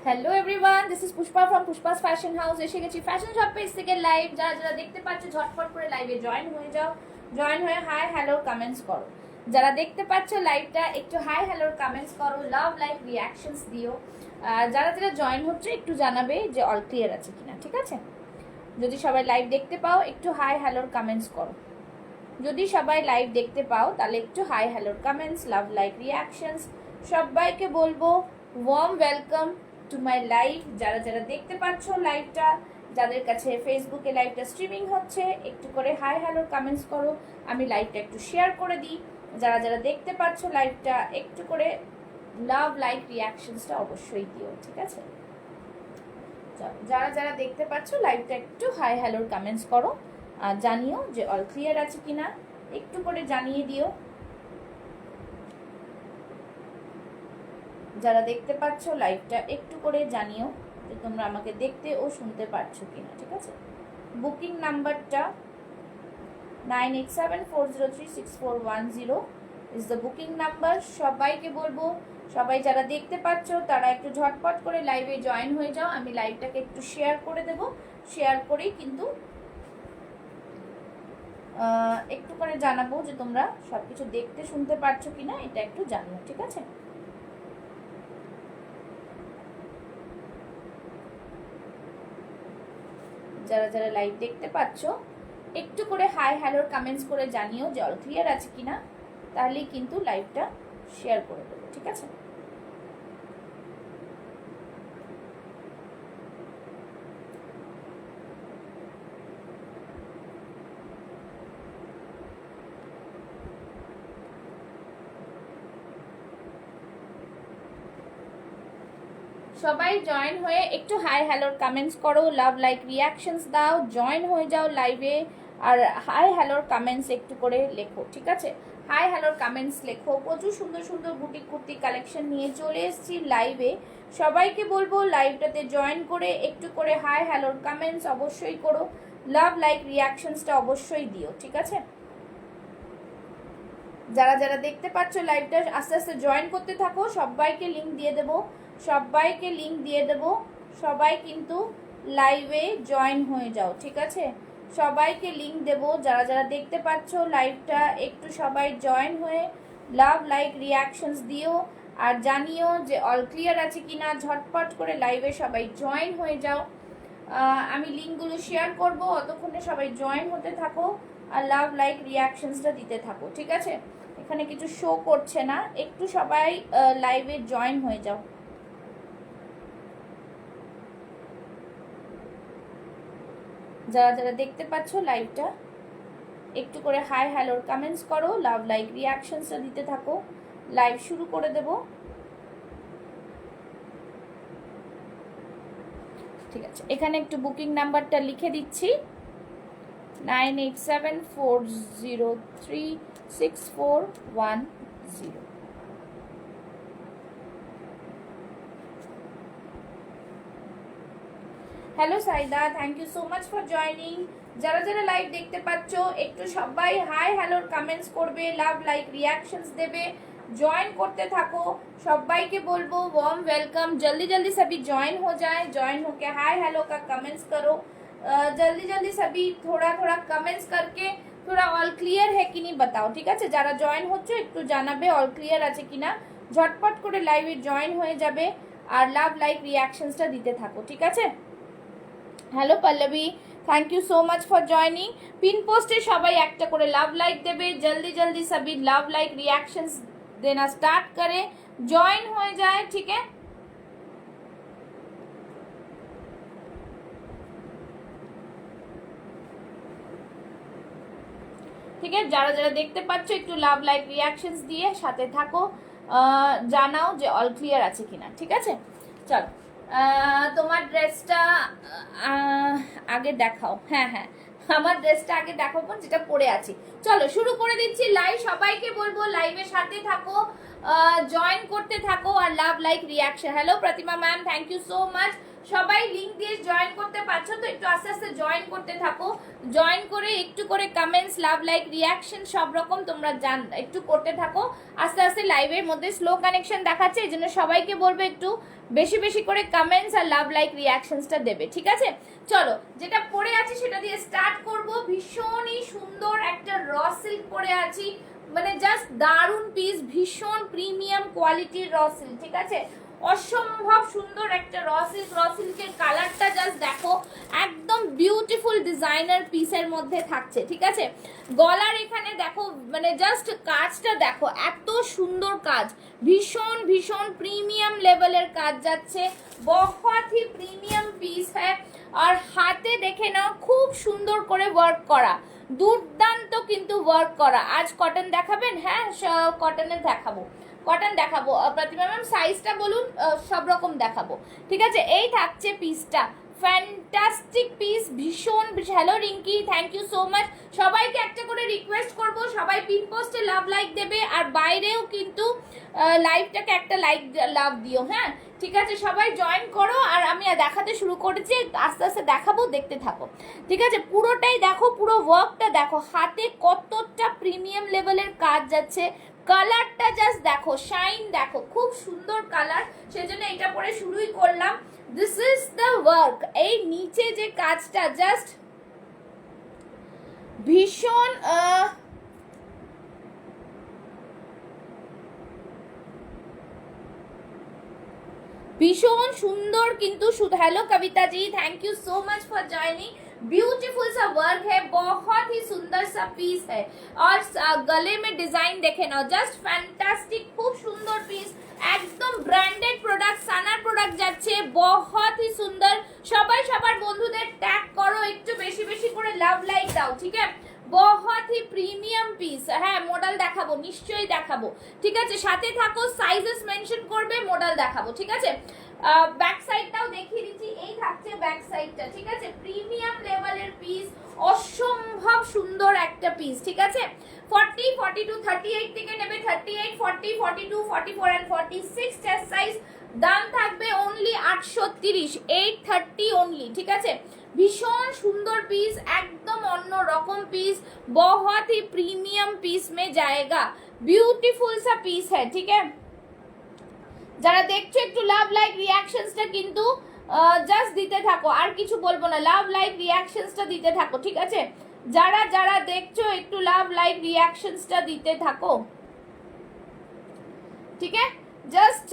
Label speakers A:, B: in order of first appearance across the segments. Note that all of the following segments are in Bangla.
A: Hello everyone, this is Pushpa from Pushpa's fashion house. এসে গেছি ফ্যাশন শপ পেজ থেকে লাইভ। যারা যারা দেখতে পাচ্ছ ঝটপট করে লাইভে জয়েন হয়ে যাও। জয়েন হয়ে হাই হ্যালো কমেন্টস করো। যারা দেখতে পাচ্ছ লাইভটা একটু হাই হ্যালোর কমেন্টস করো, লাভ লাইক রিয়াকশনস দিও। যারা যারা জয়েন হচ্ছে একটু জানাবে যে অল ক্লিয়ার আছে কিনা, ঠিক আছে? যদি সবাই লাইভ দেখতে পাও একটু হাই হ্যালোর কমেন্টস করো। যদি সবাই লাইভ দেখতে পাও তাহলে একটু হাই হ্যালোর কমেন্টস, লাভ লাইক রিয়াকশনস। সবাইকে বলবো warm welcome to my live. যারা যারা দেখতে পাচ্ছ লাইভটা, যাদের কাছে ফেসবুকে লাইভটা স্ট্রিমিং হচ্ছে একটু করে হাই হ্যালোর কমেন্টস করো, আমি লাইভটা একটু শেয়ার করে দিই। যারা যারা দেখতে পাচ্ছ লাইভটা একটু করে লাভ লাইক রিয়াকশনসটা অবশ্যই দিও, ঠিক আছে? যারা যারা দেখতে পাচ্ছ লাইভটা একটু হাই হ্যালোর কমেন্টস করো, জানিও যে অল ক্লিয়ার আছে কিনা, একটু করে জানিয়ে দিও। যারা দেখতে পাচ্ছ লাইভটা একটু করে জানিও যে তোমরা আমাকে দেখতে ও শুনতে পাচ্ছ কিনা, ঠিক আছে? বুকিং নাম্বারটা 9874036410 ইজ দ্য বুকিং নাম্বার। সবাইকে বলবো, সবাই যারা দেখতে পাচ্ছ তারা একটু ঝটপট করে লাইভে জয়েন হয়ে যাও। আমি লাইভটাকে একটু শেয়ার করে দেব, শেয়ার করেই কিন্তু একটু করে জানাবো যে তোমরা সবকিছু দেখতে শুনতে পাচ্ছ কিনা, এটা একটু জানিও, ঠিক আছে? যারা যারা লাইভ দেখতে পাচ্ছ একটু করে হাই হ্যালোর কমেন্টস করে জানিও যে অল ক্লিয়ার আছে কিনা, তাহলেই কিন্তু লাইভটা শেয়ার করে দেবো, ঠিক আছে? সবাই জয়েন হয়ে একটু হাই হ্যালোর কমেন্টস করো, লাভ লাইক রিয়াকশনস দাও, জয়েন হয়ে যাও লাইভে। আর হাই হ্যালোর কমেন্টস একটু করে লেখো, ঠিক আছে? হাই হ্যালোর কমেন্টস লেখো। প্রচুর সুন্দর সুন্দর বুটিক কুর্তি কালেকশন নিয়ে চলে এসেছি লাইভে। সবাইকে বলবো লাইভটাতে জয়েন করে একটু করে হাই হ্যালোর কমেন্টস অবশ্যই করো, লাভ লাইক রিয়াকশনসটা অবশ্যই দিও, ঠিক আছে? যারা যারা দেখতে পাচ্ছ লাইভটা আস্তে আস্তে জয়েন করতে থাকো। সবাইকে লিংক দিয়ে দেবো, সবাইকে লিংক দিয়ে দেবো। সবাই কিন্তু লাইভে জয়েন হয়ে যাও, ঠিক আছে? সবাইকে লিংক দেবো। যারা যারা দেখতে পাচ্ছ লাইভটা একটু সবাই জয়েন হয়ে লাভ লাইক রিয়াকশনস দিও আর জানিও যে অল ক্লিয়ার আছে কিনা। ঝটপট করে লাইভে সবাই জয়েন হয়ে যাও। আমি লিঙ্কগুলো শেয়ার করব, অতক্ষণে সবাই জয়েন হতে থাকো আর লাভ লাইক রিয়াকশনসটা দিতে থাকো, ঠিক আছে? এখানে কিছু শো করছে না, একটু সবাই লাইভে জয়েন হয়ে যাও। যারা যারা দেখতে পাচ্ছ লাইভটা একটু করে হাই হ্যালোর কমেন্টস করো, লাভ লাইক রিয়াকশনসটা দিতে থাকো। লাইভ শুরু করে দেব, ঠিক আছে? এখানে একটু বুকিং নাম্বারটা লিখে দিচ্ছি 9874036410। Hello Saida, thank you so much for joining. যারা যারা লাইভ দেখতে পাচ্ছ একটু সবাই হাই হ্যালোর কমেন্টস করবে, লাভ লাইক রিয়াকশনস দেবে, ज्वाइन करते थको। सबाई बोलबो वार्म वेलकम, जल्दी जल्दी सभी ज्वाइन हो जाए। ज्वाइन होके हाय हेलो का कमेंट्स करो, जल्दी जल्दी सभी थोड़ा थोड़ा कमेंट्स करके थोड़ा ऑल क्लियर है कि नहीं बताओ, ठीक है? যারা জয়েন হচ্ছে একটু জানাবে অল ক্লিয়ার আছে কিনা। ঝটপট করে লাইভে জয়েন হয়ে যাবে আর লাভ লাইক রিয়াকশনসটা দিতে থাকো, ঠিক আছে? Hello Pallabi, thank you so much for joining. Pin পোস্টে সবাই একটা করে লাভ লাইক দেবে, জলদি জলদি সবই লাভ লাইক रिएक्शंस देना स्टार्ट करे, ज्वाइन हो जाए, ठीक है? ঠিক আছে, যারা যারা দেখতে পাচ্ছ একটু লাভ লাইক রিয়াকশনস দিয়ে সাথে থাকো, জানাও যে অল ক্লিয়ার আছে কিনা, ঠিক আছে? চলো তোমার ড্রেসটা আগে দেখাও। হ্যাঁ হ্যাঁ, আমার ড্রেসটা আগে দেখাবো যেটা পরে আছি। চলো শুরু করে দিচ্ছি লাইভ। সবাইকে বলবো লাইভের সাথে থাকো, জয়েন করতে থাকো আর love like reaction. Hello Pratima ma'am, thank you so much সবাই লিংক দিয়ে জয়েন করতে পারছো তো একটু আস্তে আস্তে জয়েন করতে থাকো, জয়েন করে একটু করে কমেন্টস, লাভ, লাইক, রিয়াকশন সব রকম তোমরা একটু করতে থাকো আস্তে আস্তে। লাইভের মধ্যে স্লো কানেকশন দেখাচ্ছে, এই জন্য সবাইকে বলবে একটু বেশি বেশি করে কমেন্টস আর লাভ, লাইক, রিয়াকশনসটা দেবে, ঠিক আছে? চলো, যেটা পরে আছি সেটা দিয়ে স্টার্ট করব। ভীষণই সুন্দর একটা র সিল্ক পরে আছি, মানে জাস্ট দারুন পিস, ভীষণ প্রিমিয়াম কোয়ালিটির র সিল্ক, ঠিক আছে? অসম্ভব সুন্দর একটা র সিল্কের কালারটা জাস্ট দেখো, একদম বিউটিফুল ডিজাইনার পিসের মধ্যে থাকছে, ঠিক আছে? গলার এখানে দেখো, মানে জাস্ট কাজটা দেখো, এত সুন্দর কাজ, ভীষণ ভীষণ প্রিমিয়াম লেভেলের কাজ যাচ্ছে, বহুত হি প্রিমিয়াম পিস হ্যাঁ। আর হাতে দেখে নাও খুব সুন্দর করে ওয়ার্ক করা, দুর্দান্ত কিন্তু ওয়ার্ক করা। আজ কটন দেখাবেন? হ্যাঁ কটনের দেখাবো, কটন দেখাবো। প্রতিমা ম্যাম সাইজটা বলুন, সব রকম দেখাবো, ঠিক আছে? এই থাকছে পিসটা, ফ্যান্টাস্টিক পিস, ভীষণ। Hello Rinki, thank you so much. সবাইকে একটা করে রিকোয়েস্ট করব, সবাই পিন পোস্টে লাভ লাইক দেবে, আর বাইরেও কিন্তু লাইভটাকে একটা লাইক লাভ দিও, হ্যাঁ ঠিক আছে? সবাই জয়েন করো, আর আমি দেখাতে শুরু করেছি, আস্তে আস্তে দেখাবো, দেখতে থাকো, ঠিক আছে? পুরোটাই দেখো, পুরো ওয়ার্কটা দেখো, হাতে কতটা প্রিমিয়াম লেভেলের কাজ যাচ্ছে, কালারটা জাস্ট দেখো, শাইন দেখো, খুব সুন্দর কালার, সেজন্য এটা পরে শুরুই করলাম। This is the work. এই নিচে যে কাজটা জাস্ট ভীষণ ভীষণ সুন্দর কিন্তু। Hello Kavita ji, thank you so much for joining. Beautiful सा वर्क है, बहुत ही सुंदर सा पीस है, और गले में डिजाइन देखे ना, जस्ट फैंटास्टिक, खूब सुंदर पीस, একদম ব্র্যান্ডেড প্রোডাক্ট, সানার প্রোডাক্ট যাচ্ছে, বহুত হি সুন্দর। সবাই সবার বন্ধুদের ট্যাগ করো, একটু বেশি বেশি করে লাভ লাইক দাও, ঠিক আছে? बहुत ही প্রিমিয়াম পিস, হ্যাঁ মডেল দেখাবো, নিশ্চয়ই দেখাবো, ঠিক আছে? সাথে থাকো, সাইজেস মেনশন করবে, মডেল দেখাবো, ঠিক আছে? ব্যাক সাইডটাও দেখিয়ে দিচ্ছি, এই থাকছে ব্যাক সাইডটা, ঠিক আছে? প্রিমিয়াম লেভেলের পিস, অসম্ভব সুন্দর একটা পিস, ঠিক আছে? 40, 42, 38 থেকে নেবে, 38, 40, 42, 44 এন্ড 46 চেস্ট সাইজ। দাম থাকবে অনলি 830, 830 অনলি, ঠিক আছে? ভীষণ সুন্দর পিস, একদম অন্য রকম পিস, बहुत ही प्रीमियम पीस में जाएगा, ब्यूटीफुल सा पीस है, ठीक है? যারা দেখছো একটু লাভ লাইক রিঅ্যাকশনসটা কিন্তু জাস্ট দিতে থাকো, আর কিছু বলবো না, লাভ লাইক রিঅ্যাকশনসটা দিতে থাকো, ঠিক আছে? যারা যারা দেখছো একটু লাভ লাইক রিঅ্যাকশনসটা দিতে থাকো, ঠিক আছে? জাস্ট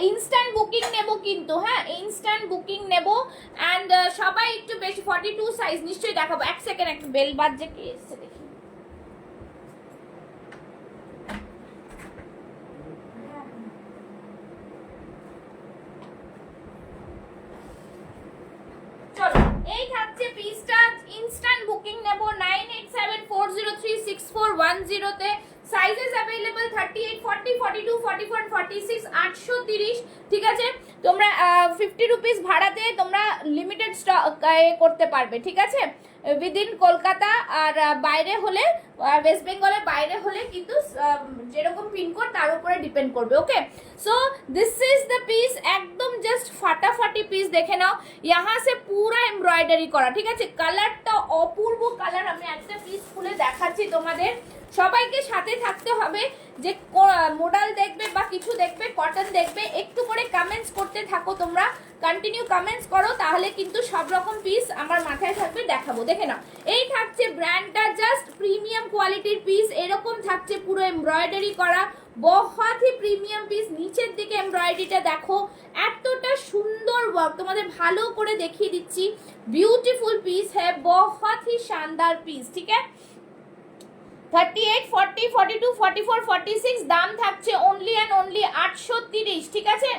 A: ইনস্ট্যান্ট বুকিং নেব কিন্তু, হ্যাঁ ইনস্ট্যান্ট বুকিং নেব। অ্যান্ড সবাই একটু বেশি, 42 সাইজ নিশ্চয়ই দেখাবো। এক সেকেন্ড, একটু বেল বাজছে, কে এসছে দেখি। চলো, এই থাকছে পিসটা, ইনস্ট্যান্ট বুকিং নেব 9874036410 তে। সাইজেস अवेलेबल 38, 40, 42, 44 and 46, 830, ঠিক আছে? তোমরা 50 রুপিস ভাড়াতে তোমরা লিমিটেড স্টক করতে পারবে, ঠিক আছে? উইদিন কলকাতা, আর বাইরে হলে, ওয়েস্ট বেঙ্গলের বাইরে হলে কিন্তু যেরকম পিনকোড তার উপরে ডিপেন্ড করবে, okay? So this is the piece, একদম জাস্ট ফাটাফাটি পিস, দেখে নাও, यहाँ से পুরা এমব্রয়ডারি করা, ঠিক আছে? কালারটা অপূর্ব কালার, আমি একটা পিস খুলে দেখাচ্ছি তোমাদের। সবাইকে সাথে থাকতে হবে, যে মডেল দেখবে বা কিছু দেখবে, কটন দেখবে, একটু করে কমেন্টস করতে থাকো, তোমরা কন্টিনিউ কমেন্টস করো, তাহলে কিন্তু সব রকম পিস আমার মাথায় থাকবে, দেখাবো, দেখে নাও। এই থাকছে ব্র্যান্ডটা, জাস্ট প্রিমিয়াম কোয়ালিটির পিস, এরকম থাকছে পুরো এমব্রয়ডারি করা, बहुत ही প্রিমিয়াম পিস। নিচের দিকে এমব্রয়ডারিটা দেখো, এতটা সুন্দর ওয়ার্ক, তোমাদের ভালো করে দেখিয়ে দিচ্ছি, বিউটিফুল পিস হ্যাঁ, बहुत ही शानदार পিস, ঠিক আছে? 38, 40, 42, 44, 46, দাম থাকছে অনলি অ্যান্ড অনলি 830, ঠিক আছে?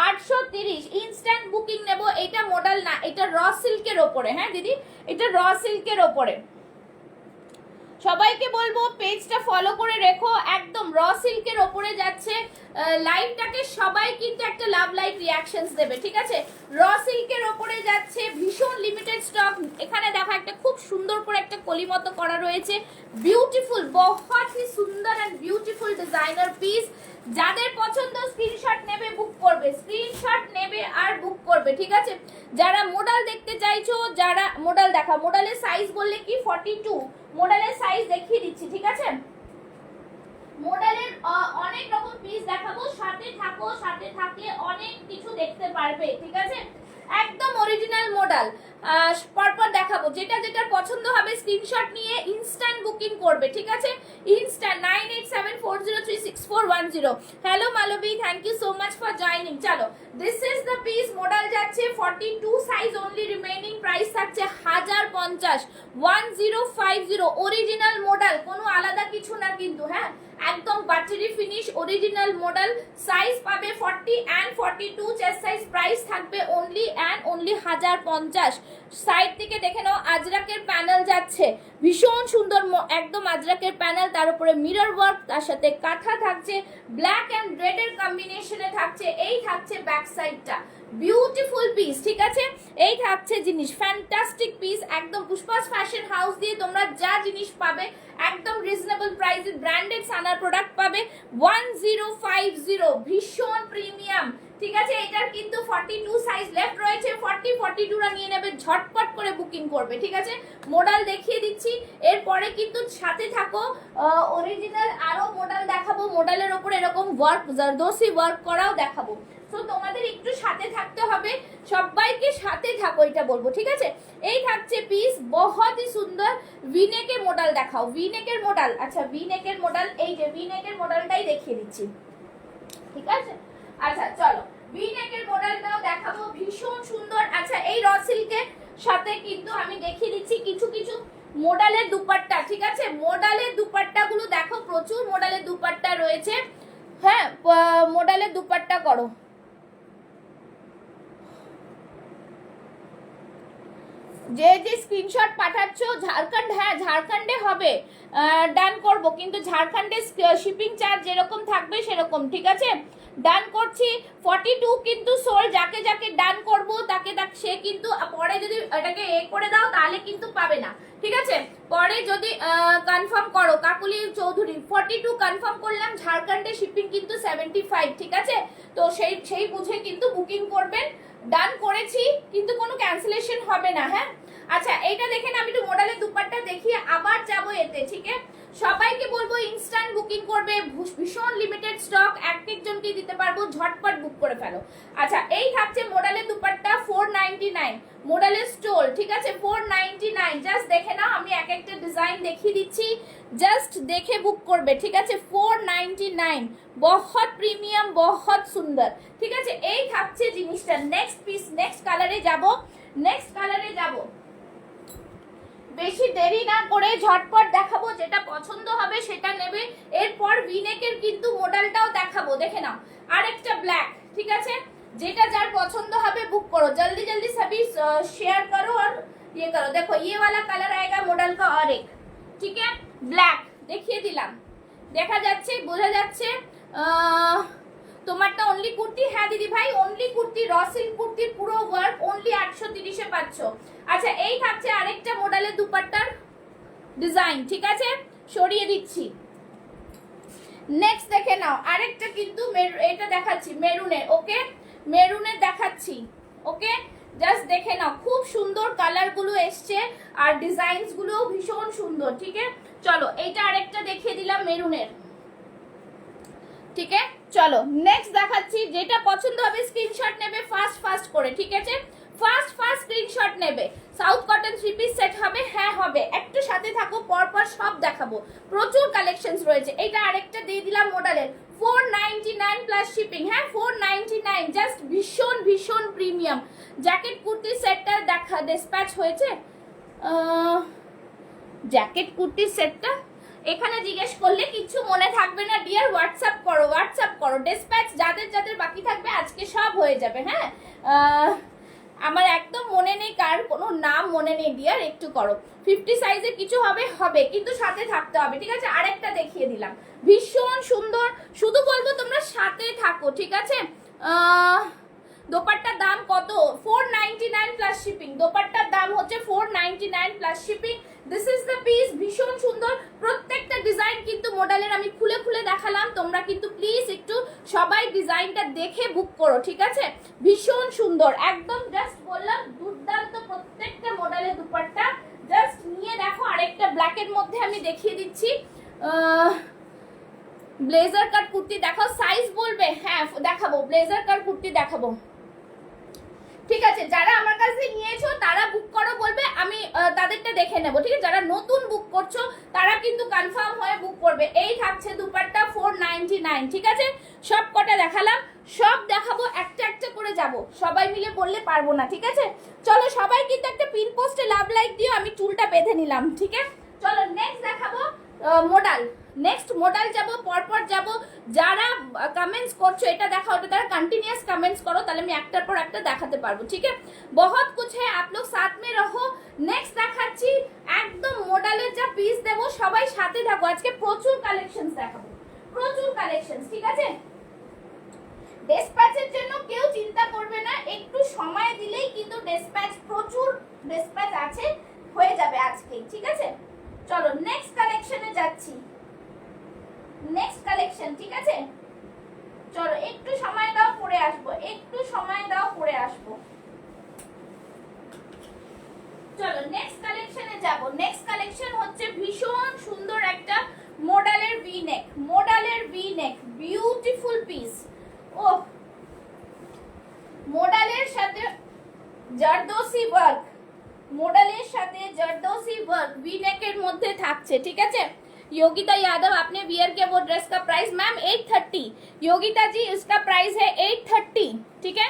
A: 830 ইনস্ট্যান্ট বুকিং নেব। এটা মডেল না, এটা র সিল্কের ওপরে, হ্যাঁ দিদি, এটা র সিল্কের ওপরে। সবাইকে বলবো পেজটা ফলো করে রেখো, একদম র সিল্কের ওপরে যাচ্ছে লাইভটাকে, সবাই কিন্তু একটা লাভ লাইক রিঅ্যাকশনস দেবে, ঠিক আছে? র সিল্কের ওপরে যাচ্ছে, ভীষণ লিমিটেড স্টক। এখানে দেখো একটা খুব সুন্দর করে একটা একটা কলি মতো করা রয়েছে, বিউটিফুল, বহুত হি সুন্দর অ্যান্ড বিউটিফুল ডিজাইনার পিস। যাদের পছন্দ স্ক্রিনশট নেবে, বুক করবে, স্ক্রিনশট নেবে আর বুক করবে, ঠিক আছে? যারা মডেল দেখতে চাইছো, যারা মডেল দেখা, মডেলের সাইজ বললে কি 42, মডেলের সাইজ দেখিয়ে দিচ্ছি, ঠিক আছে? মডেলের অনেক রকম পিস দেখাবো, সাথে থাকো, সাথে থাকলে অনেক কিছু দেখতে পারবে, ঠিক আছে? একদম অরিজিনাল মডেল পরপর দেখাবো, যেটা যেটার পছন্দ হবে স্ক্রিনশট নিয়ে ইনস্ট্যান্ট বুকিং করবে, ঠিক আছে? Instant 9874036410। Hello Malabi, thank you so much for joining. চলো, this is the piece, model যাচ্ছে 42 সাইজ অনলি রিমেইনিং, প্রাইস থাকছে 1050, 1050, অরিজিনাল মডেল, কোনো আলাদা কিছু না কিন্তু, হ্যাঁ, একদম buttery finish original model. Size পাবে 40 এন্ড 42, চেস্ট সাইজ, প্রাইস থাকবে অনলি এন্ড অনলি 1050। সাইড থেকে দেখে নাও, আজরাকের প্যানেল যাচ্ছে, ভীষণ সুন্দর একদম আজরাকের প্যানেল, তার উপরে মিরর ওয়ার্ক, তার সাথে কাঁথা থাকছে, ব্ল্যাক এন্ড রেড এর কম্বিনেশনে থাকছে। এই থাকছে ব্যাক সাইডটা, বিউটিফুল পিস, ঠিক আছে? এই থাকছে জিনিস, ফ্যান্টাস্টিক পিস, একদম পুষ্পাস ফ্যাশন হাউস দিয়ে তোমরা যা জিনিস পাবে একদম রিজনেবল প্রাইসে ব্র্যান্ডেড সানার প্রোডাক্ট পাবে 1050, ভীষণ প্রিমিয়াম, ঠিক আছে? এটার কিন্তু 42 সাইজ লেফট রয়েছে, 40 42 রা নিয়ে নেবে, ঝটপট করে বুকিং করবে, ঠিক আছে? মডেল দেখিয়ে দিচ্ছি, এরপরে কিন্তু সাথে থাকো, অরিজিনাল আরো মডেল দেখাবো, মডেলের উপর এরকম ওয়ার্ক, জারদোসি ওয়ার্ক করাও দেখাবো। তো তোমাদের একটু সাথে থাকতে হবে, সবাইকে সাথে থাকো, এটা বলবো, ঠিক আছে? এই থাকছে পিস, বহুত হি সুন্দর। ভিনেকের মডেল দেখাও, ভিনেকের মডেল, আচ্ছা ভিনেকের মডেল, এই যে ভিনেকের মডেলটাই দেখিয়ে দিচ্ছি, ঠিক আছে? আচ্ছা চলো, ভিনেকের মডেলটাও দেখাবো, ভীষণ সুন্দর। আচ্ছা, এই র সিল্কের সাথে কিন্তু আমি দেখিয়ে দিচ্ছি কিছু কিছু মডেলের দুপাট্টা, ঠিক আছে? মডেলের দুপাট্টা গুলো দেখো, প্রচুর মডেলের দুপাট্টা রয়েছে, হ্যাঁ, মডেলের দুপাট্টা করো। যে যে স্ক্রিনশট পাঠাচ্ছ, ঝাড়খণ্ড, হ্যাঁ ঝাড়খণ্ডে হবে, ডান করব, কিন্তু ঝাড়খণ্ডে শিপিং চার্জ যেরকম থাকবে সেরকম, ঠিক আছে? ডান করছি। 42 কিন্তু সোল, যাকে যাকে ডান করব তাকে সে কিন্তু পরে যদি এটাকে করে দাও তাহলে কিন্তু পাবে না, ঠিক আছে? পরে যদি কনফার্ম করো, কাকুলি চৌধুরী 42 কনফার্ম করলাম, ঝাড়খণ্ডে শিপিং কিন্তু 75, ঠিক আছে? তো সেই বুঝে কিন্তু বুকিং করবেন। ডান করেছি, কিন্তু কোনো ক্যান্সেলেশন হবে না, হ্যাঁ? আচ্ছা, এইটা দেখেন, আমি একটু মডেলের দুপাট্টা দেখিয়ে আবার যাবো এতে, ঠিক আছে? সবাইকে বলবো ইনস্ট্যান্ট বুকিং করবে, ভীষণ লিমিটেড স্টক, একজনকে দিতে পারবো, ঝটপট বুক করে ফেলো। আচ্ছা, এই থাকছে মডেলের দুপাট্টা 499, মডেলের স্টোল, ঠিক আছে? 499, জাস্ট দেখে নাও, আমি এক একটা ডিজাইন দেখিয়ে দিচ্ছি, জাস্ট দেখে বুক করবে, ঠিক আছে? 499, বহুত প্রিমিয়াম, বহুত সুন্দর, ঠিক আছে? এই থাকছে জিনিসটা। নেক্সট পিস, নেক্সট কালারে যাব, নেক্সট কালারে যাব, বেশি দেরি না করে ঝটপট দেখাবো, যেটা পছন্দ হবে সেটা নেবে। এরপর ভিনেকের কিন্তু মডেলটাও দেখাবো, দেখে নাও, আরেকটা ব্ল্যাক, ঠিক আছে? যেটা যার পছন্দ হবে বুক করো, जल्दी जल्दी सभी शेयर करो और ये करो। देखो ये वाला कलर आएगा मॉडल का, और एक, ठीक है? ব্ল্যাক দেখিয়ে দিলাম, দেখা যাচ্ছে, বোঝা যাচ্ছে। তোমারটা অনলি কুর্তি, হ্যাঁ দিদি ভাই, অনলি কুর্তি, র সিল্ক কুর্তির পুরো ওয়ার্ক অনলি 830 এ পাচ্ছ। আচ্ছা, এই থাকছে আরেকটা মডেলের দুপাট্টার ডিজাইন, ঠিক আছে? সরিয়ে দিচ্ছি। নেক্সট দেখে নাও, আরেকটা কিন্তু এটা দেখাচ্ছি মেরুনের, ওকে? মেরুনের দেখাচ্ছি, ওকে? জাস্ট দেখে নাও, খুব সুন্দর কালার গুলো এসছে, আর ডিজাইনস গুলো ভীষণ সুন্দর, ঠিক আছে? চলো, এইটা আরেকটা দেখিয়ে দিলাম মেরুনের, ঠিক আছে? চলো নেক্সট দেখাচ্ছি, যেটা পছন্দ হবে স্ক্রিনশট নেবে ফাস্ট ফাস্ট করে, ঠিক আছে? ফাস্ট ফাস্ট স্ক্রিনশট নেবে। সাউথ কটন 3 পিস সেট হবে, হ্যাঁ হবে, একটু সাথে থাকো, পরপর সব দেখাবো, প্রচুর কালেকশনস রয়েছে। এটা আরেকটা দিয়ে দিলাম মডেলের 499 প্লাস শিপিং, হ্যাঁ 499, জাস্ট ভীষণ ভীষণ প্রিমিয়াম। জ্যাকেট কুর্তি সেটটা দেখা ডিসপ্যাচ হয়েছে, জ্যাকেট কুর্তি সেটটা এখানে জিজ্ঞেস করলে কিছু মনে থাকবে না ডিয়ার, হোয়াটসঅ্যাপ করো, হোয়াটসঅ্যাপ করো, ডিসপ্যাচ যাদের যাদের বাকি থাকবে আজকে সব হয়ে যাবে, হ্যাঁ? আমার একদম মনে নেই, কার কোনো নাম মনে নেই ডিয়ার, একটু করো। 50 সাইজে কিছু হবে, হবে, কিন্তু সাথে থাকতে হবে, ঠিক আছে? আরেকটা দেখিয়ে দিলাম, ভীষণ সুন্দর, শুধু বলবো তোমরা সাথে থাকো, ঠিক আছে? দোপাট্টার দাম কত? 499 প্লাস শিপিং। দোপাট্টার দাম হচ্ছে 499 plus shipping. This is the piece, ভীষণ সুন্দর। প্রত্যেকটা ডিজাইন কিন্তু মডেলের আমি খুলে খুলে দেখালাম, তোমরা কিন্তু প্লিজ একটু সবাই ডিজাইনটা দেখে বুক করো, ঠিক আছে? ভীষণ সুন্দর, একদম জাস্ট বললাম দুর্দান্ত প্রত্যেকটা মডেলের দুপাট্টা। জাস্ট নিয়ে দেখো। আরেকটা ব্ল্যাকের মধ্যে আমি দেখিয়ে দিচ্ছি, ব্লেজার কাট কুর্তি দেখাও, সাইজ বলবে? হ্যাঁ দেখাবো, ব্লেজার কাট কুর্তি দেখাবো, ঠিক আছে? যারা আমার কাছে নিয়েছো তারা বুক করো বলবে, আমি তাদেরটা দেখে নেবো, ঠিক আছে? যারা নতুন বুক করছো তারা কিন্তু কনফার্ম হয়ে বুক করবে। এই থাকছে দুপাট্টা 499, ঠিক আছে? সব কটা দেখালাম, সব দেখাবো, একটা একটা করে যাব, সবাই মিলে বললে পারবো না, ঠিক আছে? চলো সবাই কিন্তু একটা পিন পোস্টে লাভ লাইক দিও, আমি চুলটা বেঁধে নিলাম, ঠিক আছে? চলো নেক্সট দেখাবো মডেল। নেক্সট মডেল যাব, পরপর যাব। যারা কমেন্টস করছো এটা দেখা, ওটা তারা কন্টিনিউয়াস কমেন্টস করো, তাহলে আমি একটার পর একটা দেখাতে পারবো, ঠিক আছে? বহুত কুছ है, आप लोग साथ में रहो। নেক্সট দেখাচ্ছি একদম মডেলের যা পিস দেবো, সবাই সাথে থাকো। আজকে প্রচুর কালেকশনস দেখাবো, প্রচুর কালেকশনস, ঠিক আছে? ডেসপ্যাচের জন্য কেউ চিন্তা করবে না, একটু সময় দিলেই কিন্তু ডেসপ্যাচ, প্রচুর ডেসপ্যাচ আছে, হয়ে যাবে আজকেই, ঠিক আছে? চলো নেক্সট কালেকশনে যাচ্ছি, নেক্সট কালেকশন, ঠিক আছে? চলো একটু সময় দাও, পরে আসবো, একটু সময় দাও, পরে আসবো। চলো নেক্সট কালেকশনে যাব। নেক্সট কালেকশন হচ্ছে ভীষণ সুন্দর একটা মডেলের ভি নেক, মডেলের ভি নেক, বিউটিফুল পিস। ও মডেলের সাথে জারদোসি ওয়ার্ক, মডেলের সাথে জারদোসি ওয়ার্ক ভি নেকের মধ্যে থাকছে, ঠিক আছে? योगिता यादव, आपने वियर किया वो ड्रेस का प्राइस मैम 830। योगिता जी इसका प्राइस है 830, ठीक है?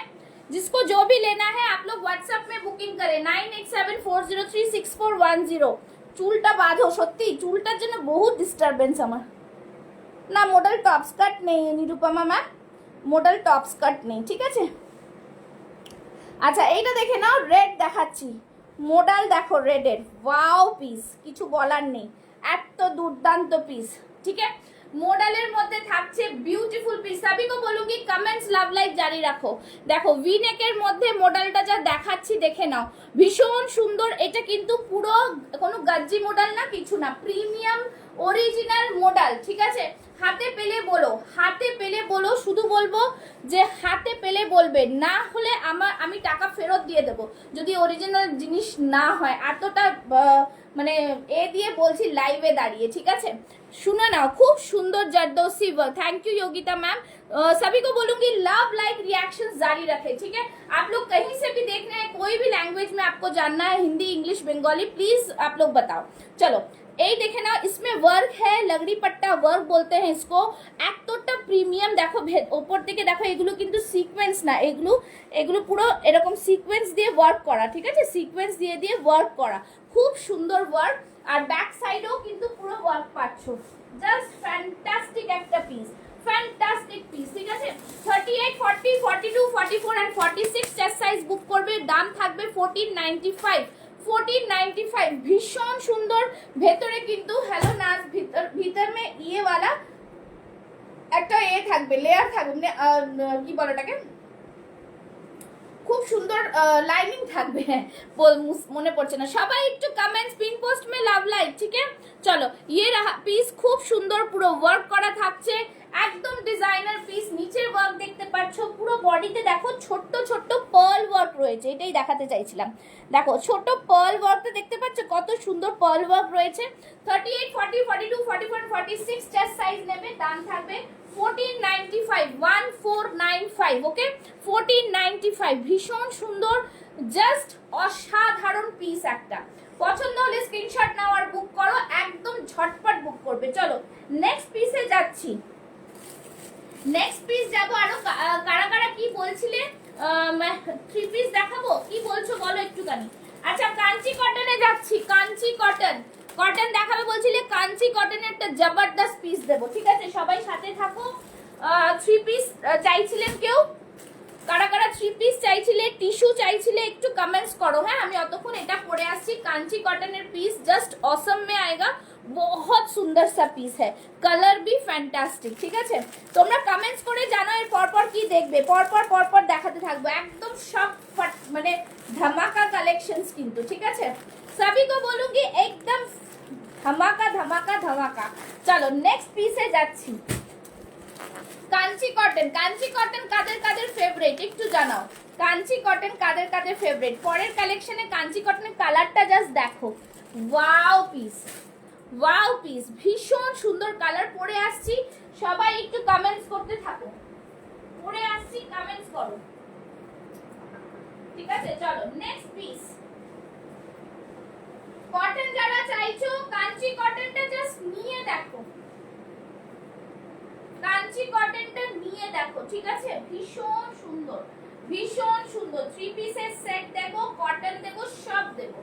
A: जिसको जो भी लेना है आप लोग व्हाट्सएप में बुकिंग करें 9874036410। চুলটা বাঁধো, সত্যি চুলটার জন্য বহুত ডিস্টারবেন্স আমার। না মডেল টপ স্কার্ট নেই Nirupama ma'am, model top skirt নেই, ঠিক আছে? আচ্ছা এইটা দেখে নাও, রেড দেখাচ্ছি, মডেল দেখো রেডের, ওয়াও পিস, কিছু বলার নেই, এত দুর্দান্ত পিস, ঠিক আছে? মডেলের মধ্যে থাকছে বিউটিফুল পিস। সবই को बोलूंगी কমেন্টস লাভ লাইক জারি রাখো। দেখো ভি নেকের মধ্যে মডেলটা যা দেখাচ্ছি দেখে নাও, ভীষণ সুন্দর। এটা কিন্তু পুরো কোনো গাজ্জি মডেল না, কিছু না, প্রিমিয়াম অরিজিনাল মডেল, ঠিক আছে? হাতে পেলে বলো, হাতে পেলে বলো, শুধু বলবো যে হাতে পেলে বলবে, না হলে আমি টাকা ফেরত দিয়ে দেবো যদি অরিজিনাল জিনিস না হয়। এতটা মানে এ দিয়ে বলছি লাইভে দাঁড়িয়ে, ঠিক আছে? শুনে নাও, খুব সুন্দর zardozi work. Thank you Yogita ma'am. सभी को बोलूंगी लव लाइक रिएक्शन जारी रखे, ठीक है? आप लोग कहीं से भी देख रहे हैं, कोई भी लैंग्वेज में आपको जानना है, हिंदी इंग्लिश बंगाली, प्लीज आप लोग बताओ। चलो এই দেখে নাও, इसमें वर्क है, लगड़ी पट्टा वर्क बोलते हैं इसको। এতটা প্রিমিয়াম দেখো, ওপর থেকে দেখো, এগুলো কিন্তু সিকোয়েন্স না, এগুলো পুরো এরকম সিকোয়েন্স দিয়ে ওয়ার্ক করা, ঠিক আছে? সিকোয়েন্স দিয়ে দিয়ে ওয়ার্ক করা, খুব সুন্দর ওয়ার্ক। আর ব্যাক সাইডেও কিন্তু পুরো ওয়ার্ক পাচ্ছ, জাস্ট ফ্যান্টাস্টিক একটা পিস, ফ্যান্টাস্টিক পিস, ঠিক আছে? 38, 40, 42, 44 এন্ড 46 চেস্ট সাইজ বুক করবে, দাম থাকবে 1495, 1495। ভীষণ সুন্দর। ভেতরে কিন্তু হ্যালো নাচ, ভিতর মে ইয়ে वाला একটা এ থাকবে, লেয়ার থাকবে, কি বলে এটাকে, খুব সুন্দর লাইনিং থাকবে, মনে পড়ছে না। সবাই একটু কমেন্টস পিন পোস্ট মে লাভ লাইক, ঠিক আছে? চলো ইয়ে রাহা পিস, খুব সুন্দর পুরো ওয়ার্ক করা থাকছে, একদম ডিজাইনার পিস। নিচের ওয়ার্ক দেখতে পাচ্ছ, পুরো বডিতে দেখো ছোট্ট ছোট্ট পার্ল ওয়ার্ক রয়েছে, এটাই দেখাতে চাইছিলাম। দেখো ছোট পার্ল ওয়ার্কটা দেখতে পাচ্ছ, কত সুন্দর পার্ল ওয়ার্ক রয়েছে। 38, 40, 42, 44, 46 চেস্ট সাইজ নেবে, দাম থাকবে 1495, 1495, ওকে? 1495, ভীষণ সুন্দর, জাস্ট অসাধারণ পিস একটা। পছন্দ হলে স্ক্রিনশট নাও আর বুক করো, একদম ঝটপট বুক করবে। চলো নেক্সট পিসে যাচ্ছি, নেক্সট পিস যাবো। আরো কারা কারা কি বলছিলে, থ্রি পিস দেখাবো, কি বলছো বলো একটুখানি। আচ্ছা কাঞ্চি কটনে যাচ্ছি, কাঞ্চি কটন, কটন দেখাবে বলছিলে, কাঞ্চি কটনের একটা জবরদস্ত পিস দেবো, ঠিক আছে? সবাই সাথে থাকো। থ্রি পিস চাইছিলেন কেউ, কারা কারা 3 পিস চাইছিলে, টিস্যু চাইছিলে, একটু কমেंट्स করো। হ্যাঁ, আমি অতক্ষণ এটা পরে আসছি। কাঞ্চি কটনের পিস জাস্ট অসম में आएगा, बहुत सुंदर सा पीस है, कलर भी फैंटास्टिक। ঠিক আছে, তোমরা কমেंट्स করে জানো এর পরপর কি দেখবে, পরপর দেখাতে থাকবো একদম সব মানে ধামাকা কালেকশনস কিন্তু। ঠিক আছে, सभी को बोलूंगी एकदम धमाका धमाका धमाका। चलो नेक्स्ट পিসে যাচ্ছি। কাঞ্চি কটন, কাঞ্চি কটন কাদের কাদের ফেভারিট একটু জানাও। কাঞ্চি কটন কাদের কাদের ফেভারিট। পরের কালেকশনে কাঞ্চি কটনের কালারটা জাস্ট দেখো, ওয়াও পিস, ওয়াও পিস, ভীষণ সুন্দর কালার। পরে আসছি, সবাই একটু কমেন্টস করতে থাকো। পরে আসছি, কমেন্টস করো। ঠিক আছে, চলো নেক্সট পিস। কটন যারা চাইছো কাঞ্চি কটনটা জাস্ট নিয়ে দেখো, কাঞ্চি কটনটা নিয়ে দেখো। ঠিক আছে, ভীষণ সুন্দর, ভীষণ সুন্দর। 3 পিসের সেট দেখো, কটন দেখো, সব দেখো।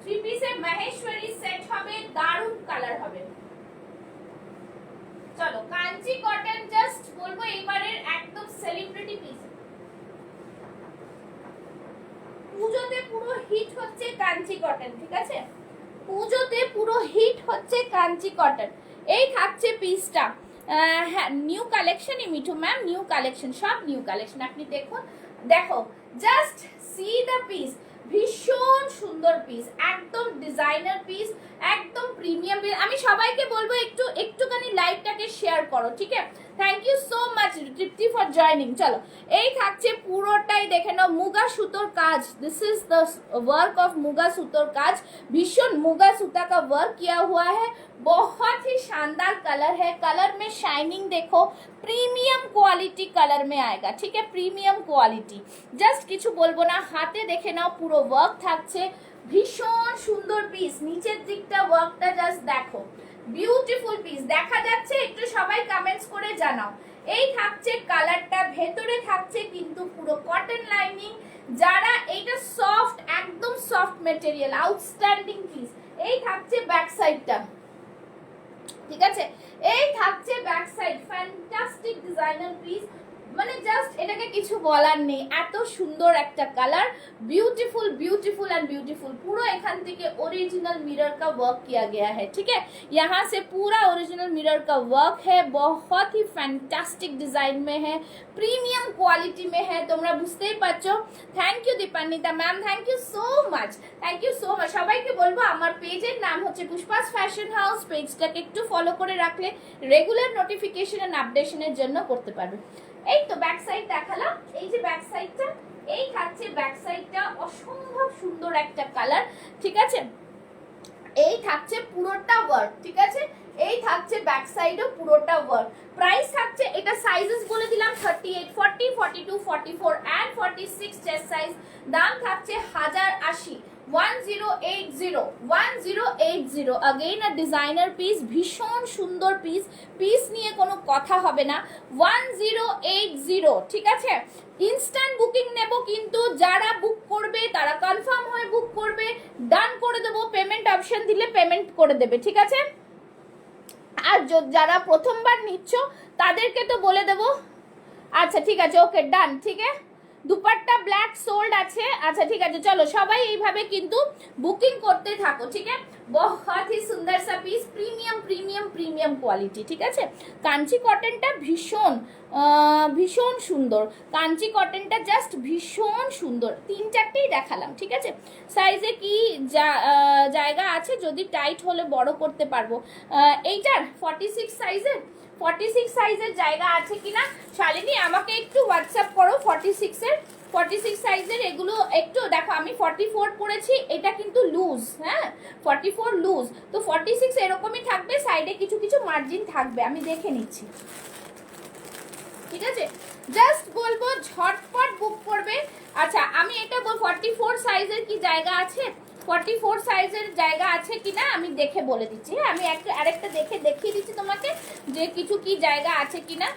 A: 3 পিসের মহেশ্বরী সেট হবে, দারুণ কালার হবে। চলো কাঞ্চি কটন জাস্ট বলবো এবারের একদম সেলিব্রিটি পিস। পুজোতে পুরো হিট হচ্ছে কাঞ্চি কটন। ঠিক আছে, পুজোতে পুরো হিট হচ্ছে কাঞ্চি কটন। এই থাকছে পিসটা। হ্যাঁ, new collection Mithu ma'am, new collection, সব নিউ কালেকশন। আপনি দেখুন, দেখো জাস্ট সি দ্য পিস, ভীষণ সুন্দর পিস, একদম ডিজাইনার পিস, একদম প্রিমিয়াম পিস। আমি সবাইকে বলবো একটুখানি লাইভটাকে শেয়ার করো। ঠিক আছে, thank you so much Tripti for joining. চলো এই থাকছে পুরোটাই দেখে নাও, মুগা সুতোর কাজ। This is the work of muga सुतोर काज, भीषण मुगा सूता का वर्क किया हुआ है, बहुत ही शानदार कलर है। कलर में शाइनिंग देखो, प्रीमियम क्वालिटी कलर में आएगा। ठीक है, प्रीमियम क्वालिटी, জাস্ট কিছু বলবো না। হাতে দেখে নাও, পুরো ওয়ার্ক থাকছে, ভীষণ সুন্দর পিস। নিচের দিকটা ওয়ার্কটা জাস্ট দেখো, বিউটিফুল পিস। দেখা যাচ্ছে? একটু সবাই কমেন্টস করে জানাও। এই থাকছে কালারটা, ভেতরে থাকছে কিন্তু পুরো কটন লাইনিং। যারা এইটা সফট, একদম সফট মেটেরিয়াল, আউটস্ট্যান্ডিং পিস। এই থাকছে ব্যাক সাইডটা। ঠিক আছে, এই থাকছে back side, fantastic designer piece. মানে জাস্ট এটাকে কিছু বলার নেই, এত সুন্দর একটা colour, beautiful beautiful and beautiful. पूरा एखान থেকে ओरिजिनल मिरर का वर्क किया गया है। ठीक है, यहाँ से पूरा ओरिजिनल मिरर का वर्क है, बहुत ही फैंटास्टिक डिजाइन में है, प्रीमियम क्वालिटी में है। তোমরা বুঝতেই পারছো। Thank you Dipanwita ma'am, thank you so much, thank you so much. সবাইকে বলবো আমার পেজের নাম হচ্ছে পুষ্পাস ফ্যাশন হাউস। পেজটাকে একটু ফলো করে রাখলে রেগুলার নোটিফিকেশন এন্ড আপডেশনের জন্য করতে পারবে। এই তো ব্যাক সাইড দেখালাম, এই যে ব্যাক সাইডটা, এই থাকছে ব্যাক সাইডটা, অসম্ভব সুন্দর একটা কালার। ঠিক আছে, এই থাকছে পুরোটা ওয়ার্ক। ঠিক আছে, এই থাকছে ব্যাক সাইডও পুরোটা ওয়ার্ক। প্রাইস থাকছে, এটা সাইজেস বলে দিলাম, 38, 40, 42, 44 এন্ড 46 চেস্ট সাইজ। দাম থাকছে 1080, 1080 अगेन अ डिजाइनर পিস, ভীষণ সুন্দর পিস, পিস নিয়ে কোনো কথা হবে না। 1080। ঠিক আছে, ইনস্ট্যান্ট বুকিং নেব, কিন্তু যারা বুক করবে তারা কনফার্ম হয়ে বুক করবে, ডান করে দেবো। পেমেন্ট অপশন দিলে পেমেন্ট করে দেবে। ঠিক আছে, আর যারা প্রথমবার নিচ্ছ তাদেরকে তো বলে দেবো। আচ্ছা ঠিক আছে, ওকে ডান। ঠিক আছে, দুপাট্টা ব্ল্যাক সোল্ড আছে। আচ্ছা ঠিক আছে, চলো সবাই এইভাবে কিন্তু বুকিং করতে থাকো। ঠিক আছে, बहुत ही सुंदर सा piece, premium premium premium quality. ঠিক আছে, কাঞ্চি কটনটা ভীষণ ভীষণ সুন্দর, কাঞ্চি কটনটা জাস্ট ভীষণ সুন্দর। 3-4টেই দেখালাম। ঠিক আছে, সাইজে কি জায়গা আছে, যদি টাইট হলে বড় করতে পারবো। এইটার 46 সাইজের, 46 সাইজের জায়গা আছে কিনা শালিনী আমাকে একটু হোয়াটসঅ্যাপ করো। 46 সাইজের এগুলো একটু দেখো। আমি 44 পরেছি, এটা কিন্তু লুজ। হ্যাঁ, 44 লুজ, তো 46 এরকমই থাকবে, সাইডে কিছু কিছু মার্জিন থাকবে, আমি দেখে নিচ্ছি। ঠিক আছে, জাস্ট বলবো ঝটপট বুক করবে। আচ্ছা আমি এটা 44 সাইজের কি জায়গা আছে, 44 সাইজের জায়গা আছে কিনা আমি দেখে বলে দিচ্ছি। হ্যাঁ, আমি আরেকটা দেখে দেখিয়ে দিচ্ছি তোমাকে যে কিছু কি জায়গা আছে কিনা।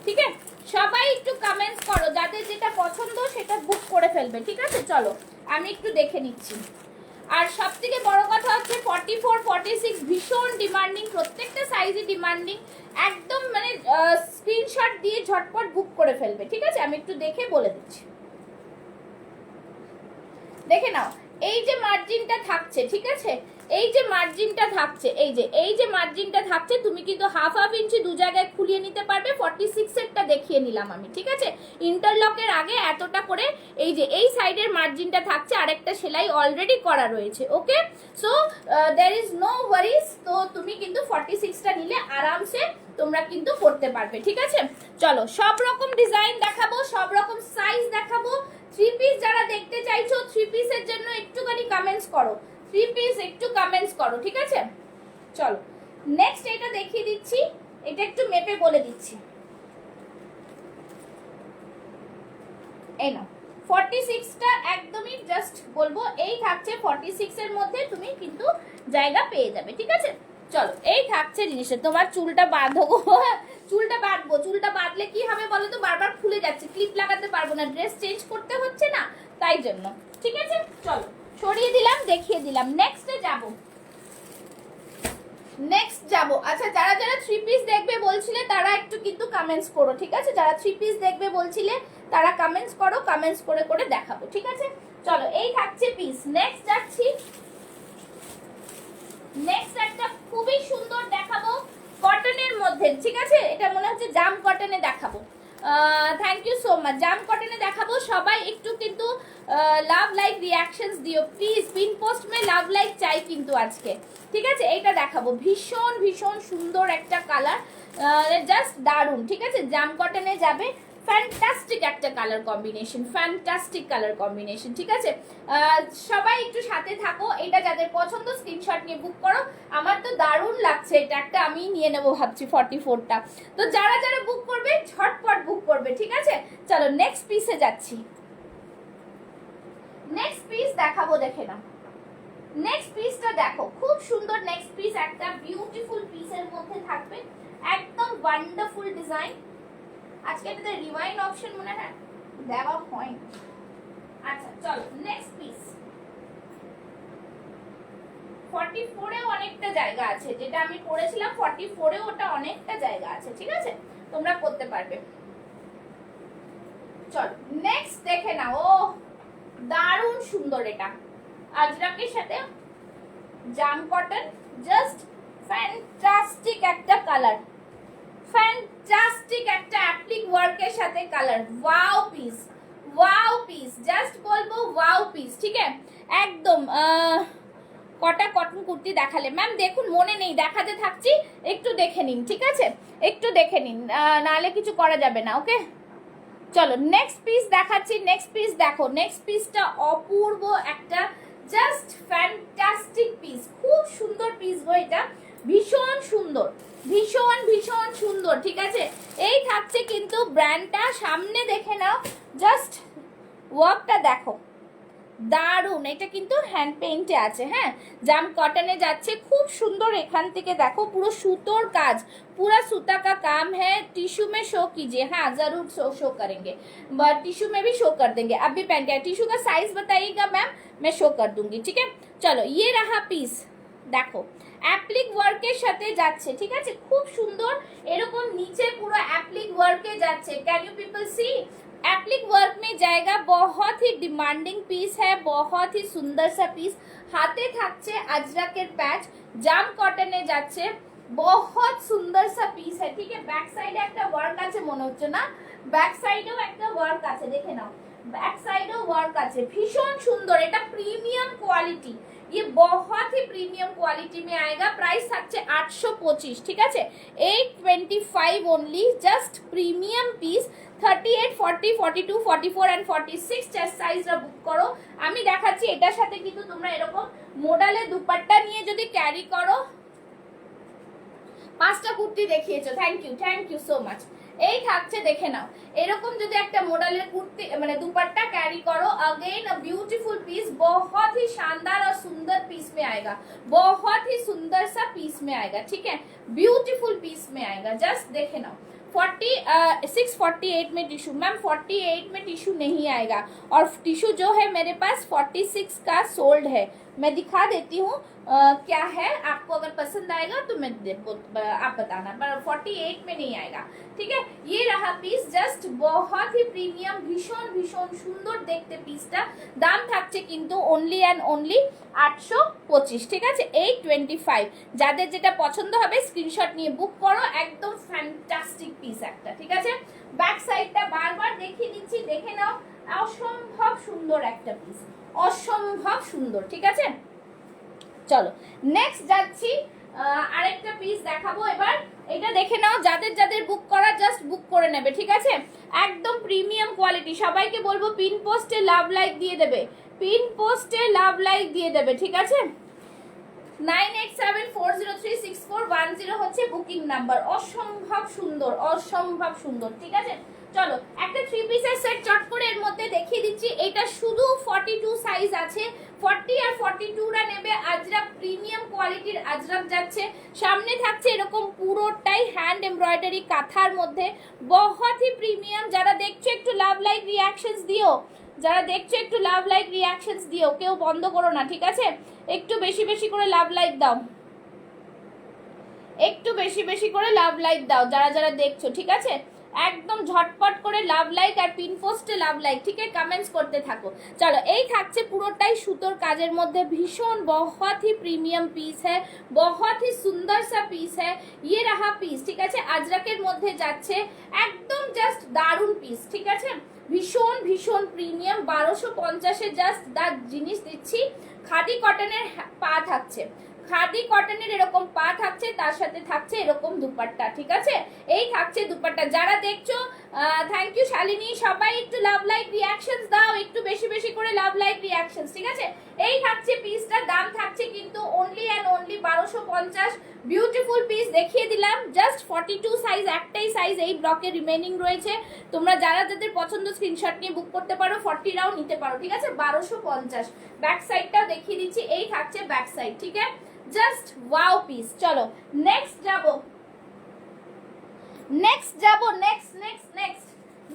A: ঠিক আছে, সবাই একটু কমেন্টস করো, যাদের যেটা পছন্দ সেটা বুক করে ফেলবে। ঠিক আছে, চলো আমি একটু দেখে নিচ্ছি। আর সব থেকে বড় কথা হচ্ছে 44 46 ভীষণ ডিমান্ডিং, প্রত্যেকটা সাইজই ডিমান্ডিং। একদম মানে স্ক্রিনশট দিয়ে ঝটপট বুক করে ফেলবে, ঠিক আছে? আমি একটু দেখে বলে দিচ্ছি, দেখে নাও। এই যে মার্জিনটা থাকছে, ঠিক আছে, এই যে মার্জিনটা থাকছে, এই যে মার্জিনটা থাকছে, তুমি কিন্তু হাফ ইঞ্চি দু জায়গায় খুলিয়ে নিতে পারবে। 46 এরটা দেখিয়ে নিলাম আমি, ঠিক আছে? ইন্টারলকের আগে এতটা করে এই যে এই সাইডের মার্জিনটা থাকছে, আরেকটা সেলাই অলরেডি করা রয়েছে। Okay, so there is no worries. তো তুমি কিন্তু 46টা নিলে আরামসে তোমরা কিন্তু করতে পারবে, ঠিক আছে? চলো, সব রকম ডিজাইন দেখাবো, সব রকম সাইজ দেখাবো। 3 পিস যারা দেখতে চাইছো, 3 পিসের জন্য একটুখানি কমেন্টস করো, 3 পিস একটু কমেন্টস করো, ঠিক আছে? চলো নেক্সট এটা দেখিয়ে দিচ্ছি, এটা একটু মেপে বলে দিচ্ছি। এই নাও 46টা একদমই জাস্ট বলবো এই থাকছে, 46 এর মধ্যে তুমি কিন্তু জায়গা পেয়ে যাবে, ঠিক আছে? চলো, এই থাকছে জিনিসটা। তোমার চুলটা বাঁধো গো, চুলটা বাঁধবো, চুলটা বাঁধলে কি হবে বলো তো? বারবার খুলে যাচ্ছে, ক্লিপ লাগাতে পারবো না, ড্রেস চেঞ্জ করতে হচ্ছে না, তাই জন্য, ঠিক আছে? চলো সরিয়ে দিলাম, দেখিয়ে দিলাম। নেক্সটে যাব, নেক্সট যাব। আচ্ছা, যারা যারা 3 পিস দেখবে বলছিলে তারা একটু কিন্তু কমেন্টস করো, ঠিক আছে? যারা 3 পিস দেখবে বলছিলে তারা কমেন্টস করো, কমেন্টস করে করে দেখাবো, ঠিক আছে? চলো, এই থাকছে পিস। নেক্সট যাচ্ছি, নেক্সট একটা খুবই সুন্দর দেখাবো কটনের মধ্যে, ঠিক আছে? এটা মনে হচ্ছে জাম কটনে দেখাবো। Thank you so much. জাম কটনে দেখাবো। সবাই একটু কিন্তু লাভ লাইক রিয়াকশনস দিও প্লিজ। পিন পোস্ট মে লাভ লাইক চাই কিন্তু আজকে, ঠিক আছে? এইটা দেখাবো, ভীষণ ভীষণ সুন্দর একটা কালার, জাস্ট দারুণ, ঠিক আছে? জাম কটনে যাবে, ফ্যান্টাস্টিক একটা colour combination, fantastic colour combination, ঠিক আছে? সবাই একটু সাথে থাকো। এটা যাদের পছন্দ স্ক্রিনশট নিয়ে বুক করো। আমার তো দারুণ লাগছে, এটা একটা আমি নিয়ে নেবো ভাবছি 44টা। তো যারা যারা বুক করবে ঝটপট বুক করবে, ঠিক আছে? চলো নেক্সট পিসে যাচ্ছি। নেক্সট পিস দেখাবো, দেখে না। নেক্সট পিসটা দেখো, খুব সুন্দর নেক্সট পিস, একটা বিউটিফুল পিসের মধ্যে থাকবে, একদম ওয়ান্ডারফুল ডিজাইন। আজকে এটাতে রিওয়াইন্ড অপশন মনে হয় দেওয়া হয়। আচ্ছা চলো নেক্সট পিস। 44 এও অনেকটা জায়গা আছে, যেটা আমি পরেছিলাম 44 এও ওটা অনেকটা জায়গা আছে, ঠিক আছে? তোমরা করতে পারবে। চলো নেক্সট দেখে নাও। ও দারুণ সুন্দর, এটা আজরাকের সাথে জাম কটন, জাস্ট ফ্যান্টাস্টিক একটা কালার, ফ্যান্টাস্টিক একটা অ্যাপ্লিক ওয়ার্কের সাথে colour. Wow piece, wow piece, just বলবো ওয়াও পিস, ঠিক আছে? একদম কটা কটন কুর্তি দেখালে ম্যাম? দেখুন মনে নেই, দেখাতে থাকছি, একটু দেখে নিন, ঠিক আছে? একটু দেখে নিন, নাহলে কিছু করা যাবে না। ওকে, চলো নেক্সট পিস দেখাচ্ছি। নেক্সট পিস দেখো, নেক্সট পিসটা অপূর্ব একটা, জাস্ট ফ্যান্টাস্টিক পিস, খুব সুন্দর পিস গো এটা, ভীষণ সুন্দর, ভীষণ ভীষণ সুন্দর, ঠিক আছে? এই থাকছে কিন্তু ব্র্যান্ডটা, সামনে দেখে নাও, জাস্ট ওয়ার্কটা দেখো, দারুন। এটা কিন্তু হ্যান্ড পেইন্টে আছে, হ্যাঁ, জাম কটনে যাচ্ছে, খুব সুন্দর। এখান থেকে দেখো পুরো সুতোর কাজ, पूरा सूता का काम है। टिश्यू में शो कीजिए, हाँ जरूर शो करेंगे, टिश्यू में भी शो कर देंगे। अब भी पहन के टिश्यू का साइज बताइएगा मैम, मैं शो कर दूंगी, ठीक है? चलो ये रहा पीस, দেখো অ্যাপ্লিক ওয়ার্কের সাথে যাচ্ছে, ঠিক আছে? খুব সুন্দর, এরকম নিচে পুরো অ্যাপ্লিক ওয়ার্কে যাচ্ছে। Can you people see? Applique work में जाएगा, बहुत ही डिमांडिंग पीस है, बहुत ही सुंदर सा पीस। हाथे থাকছে আজরাকের প্যাচ, জাম কটনে যাচ্ছে, बहुत সুন্দর সা পিস है, ठीक है? ব্যাক সাইডে একটা ওয়ার্ক আছে মনে হচ্ছে না? ব্যাক সাইডেও একটা ওয়ার্ক আছে, দেখে নাও, बैक साइडও ওয়ার্ক আছে, ভীষণ সুন্দর। এটা প্রিমিয়াম কোয়ালিটি, ये बहुत ही प्रीमियम क्वालिटी में आएगा। प्राइस থাকছে 825, ঠিক আছে? 825 only, just premium piece. 38 40 42 44 and 46 chest সাইজটা বুক করো। আমি দেখাচ্ছি এটার সাথে কিন্তু তোমরা এরকম মোডালে দুপাট্টা নিয়ে যদি ক্যারি করো, 5টা কুর্তি দেখিয়েছো, থ্যাংক ইউ সো মাচ। এই থাকছে, দেখে নাও, এরকম যদি একটা মডেলের কুর্তি মানে দুপাট্টা ক্যারি করো, अगेन अ ब्यूटीफुल पीस, बहुत ही शानदार और सुंदर पीस में आएगा, बहुत ही सुंदर सा पीस में आएगा, ठीक है? ब्यूटीफुल पीस में आएगा, जस्ट देखे नाओ, 648 में टिशू। मैम 48 में टिशू नहीं आएगा, और टिशू जो है मेरे पास 46 का सोल्ड है। मैं दिखा देती हूँ क्या है, आपको अगर पसंद आएगा तो मैं आप बताना, पर 48 में नहीं आएगा। ठीक है, ये रहा पीस, जस्ट बहुत ही प्रीमियम, भीषण भীষণ সুন্দর দেখতে পিসটা। দাম থাকছে কিন্তু অনলি অ্যান্ড অনলি 825। ঠিক আছে, 825। যাদের যেটা পছন্দ হবে স্ক্রিনশট নিয়ে বুক করো, একদম ফ্যান্টাস্টিক পিস একটা। ঠিক আছে, ব্যাক সাইডটা বারবার দেখিয়ে দিচ্ছি, দেখে নাও, অসম্ভব সুন্দর একটা পিস, অসম্ভব সুন্দর। ঠিক আছে, চলো নেক্সট যাচ্ছি, আরেকটা পিস দেখাবো এবার। এটা দেখে নাও, যাদের যাদের বুক করা জাস্ট বুক করে নেবে। ঠিক আছে, একদম প্রিমিয়াম কোয়ালিটি। সবাইকে বলবো পিন পোস্টে লাভ লাইক দিয়ে দেবে, পিন পোস্টে লাভ লাইক দিয়ে দেবে। ঠিক আছে, 9874036410 হচ্ছে বুকিং নাম্বার। অসম্ভব সুন্দর, অসম্ভব সুন্দর। ঠিক আছে, চলো একটা 3 পিসের সেট চট করে এর মধ্যে দেখিয়ে দিচ্ছি। এটা শুধু 42 সাইজ আছে, 40 আর 42রা নেবে। আজরাক প্রিমিয়াম কোয়ালিটির আজরাক যাচ্ছে। সামনে থাকছে এরকম পুরোটাই হ্যান্ড এমব্রয়ডারি কাঁথার মধ্যে, বহুতই প্রিমিয়াম। যারা দেখছো একটু লাভ লাইক রিঅ্যাকশনস দিও, যারা দেখছো একটু লাভ লাইক রিঅ্যাকশনস দিও, কেউ বন্ধ করো না। ঠিক আছে, একটু বেশি বেশি করে লাভ লাইক দাও, একটু বেশি বেশি করে লাভ লাইক দাও যারা যারা দেখছো। ঠিক আছে, একদম ঝটপট করে লাভ লাইক আর পিন পোস্টে লাভ লাইক, ঠিক আছে, কমেন্টস করতে থাকো। চলো, এই থাকছে পুরোটাই সুতোর কাজের মধ্যে, ভীষণ बहुत ही প্রিমিয়াম পিস হ্যাঁ, बहुत ही সুন্দর সা পিস হ্যাঁ। ये रहा পিস। ঠিক আছে, আজরাকের মধ্যে যাচ্ছে, একদম জাস্ট দারুণ পিস। ঠিক আছে, ভীষণ ভীষণ প্রিমিয়াম, 1250-এ জাস্ট দার জিনিস দিচ্ছি। খাদি কটনের পা থাকছে, খাদি কটনের এরকম পা থাকছে, তার সাথে থাকছে এরকম দুপাট্টা। ঠিক আছে, এই থাকছে দুপাট্টা। যারা দেখছো থ্যাংক ইউ শালিনী, সবাই একটু লাভ লাইক রিঅ্যাকশনস দাও, একটু বেশি বেশি করে লাভ লাইক রিঅ্যাকশনস। ঠিক আছে, এই থাকছে পিসটা, দাম থাকছে কিন্তু only and only 1250। Beautiful piece দেখিয়ে দিলাম, জাস্ট 42 সাইজ, একটাই সাইজ এই ব্লকে রিমেইনিং রয়েছে। তোমরা যারা যাদের পছন্দ স্ক্রিনশট নিয়ে বুক করতে পারো, 40রাও নিতে পারো। ঠিক আছে, 1250। ব্যাক সাইডটাও দেখিয়ে দিচ্ছি, এই থাকছে ব্যাক সাইড। ঠিক আছে, জাস্ট ওয়াও পিস। চলো নেক্সট যাবো, নেক্সট যাবো, নেক্সট নেক্সট নেক্সট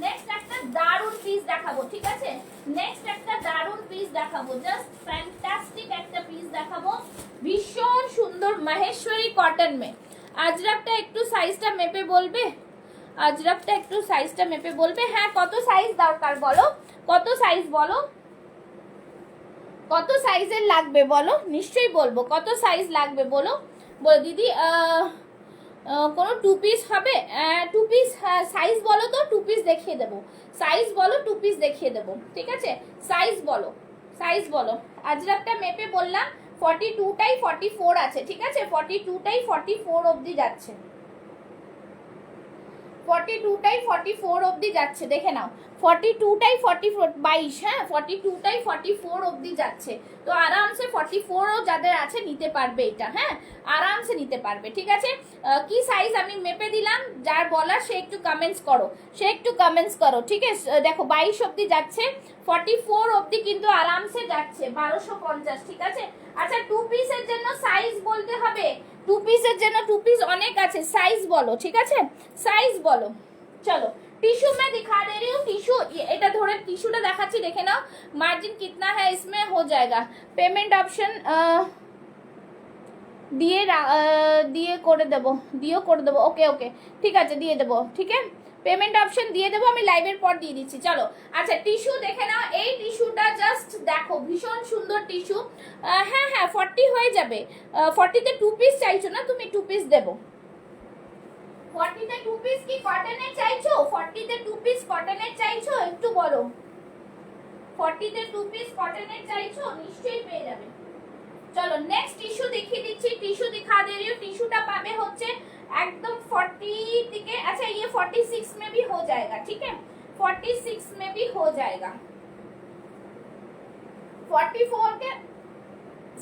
A: নেক্সট একটা দারুণ পিস দেখাবো। ঠিক আছে, নেক্সট একটা দারুণ পিস দেখাবো, জাস্ট ফ্যান্টাস্টিক একটা পিস দেখাবো, ভীষণ সুন্দর মাহেশ্বরী কটন মে। আজরাকটা একটু সাইজটা মেপে বলবে, আজরাকটা একটু সাইজটা মেপে বলবে। হ্যাঁ, কত সাইজ দরকার বলো, কত সাইজ বলো, কত সাইজের লাগবে বলো, নিশ্চয়ই বলবো। কত সাইজ লাগবে বলো, বলো দিদি। কোনো 2 পিস হবে? 2 পিস সাইজ বলো তো, 2 পিস দেখিয়ে দেবো। সাইজ বলো, 2 পিস দেখিয়ে দেবো। ঠিক আছে, সাইজ বলো, সাইজ বলো। আজরাকটা মেপে বললাম 42টাই 44 আছে। ঠিক আছে, 42টাই 44 অবধি যাচ্ছে, 42টাই 44 অবধি যাচ্ছে, দেখে নাও। 42টাই 44 22, হ্যাঁ 42টাই 44 অবধি যাচ্ছে। তো আরামসে 44ও যাদের আছে নিতে পারবে এটা, হ্যাঁ আরামসে নিতে পারবে। ঠিক আছে, কি সাইজ আমি মেপে দিলাম, যার বলার সে একটু কমেন্টস করো, সে একটু কমেন্টস করো। ঠিক আছে, দেখো 22 অবধি যাচ্ছে, 44 অবধি কিন্তু আরামসে যাচ্ছে 1250। ঠিক আছে, আচ্ছা 2 পিসের জন্য সাইজ বলতে হবে, 2 পিসের জন্য 2 পিস অনেক আছে, সাইজ বলো। ঠিক আছে, সাইজ বলো। চলো टिश्यू में दिखा दे रही हूँ, टिश्यू এটা ধরে টিস্যুটা দেখাচ্ছি, দেখে নাও মার্জিন कितना है इसमें हो जाएगा। পেমেন্ট অপশন দিয়ে দিয়ে করে দেবো, দিয়েও করে দেবো। ওকে ওকে ঠিক আছে, দিয়ে দেবো। ঠিক আছে, পেমেন্ট অপশন দিয়ে দেবো, আমি লাইভের পর দিয়ে দিচ্ছি। চলো আচ্ছা টিস্যু দেখে নাও, এই টিস্যুটা জাস্ট দেখো, ভীষণ সুন্দর টিস্যু। হ্যাঁ হ্যাঁ 40 হয়ে যাবে, 40তে 2 পিস চাইছো না তুমি, 2 পিস দেবো। 40তে 2 পিস কি কটনের চাইছো? 40তে 2 পিস কটনের চাইছো একটু বলো। 40তে 2 পিস কটনের চাইছো, নিশ্চয়ই পেয়ে যাবে। चलो नेक्स्ट टिश्यू दिखिए दीजिए, टिश्यू दिखा दे रही हूँ। टिश्यूटा पाबे होच्छे एकदम 40 दिके, अच्छा ये 46 में भी हो जाएगा। ठीक है, 46 में भी हो जाएगा। 44 के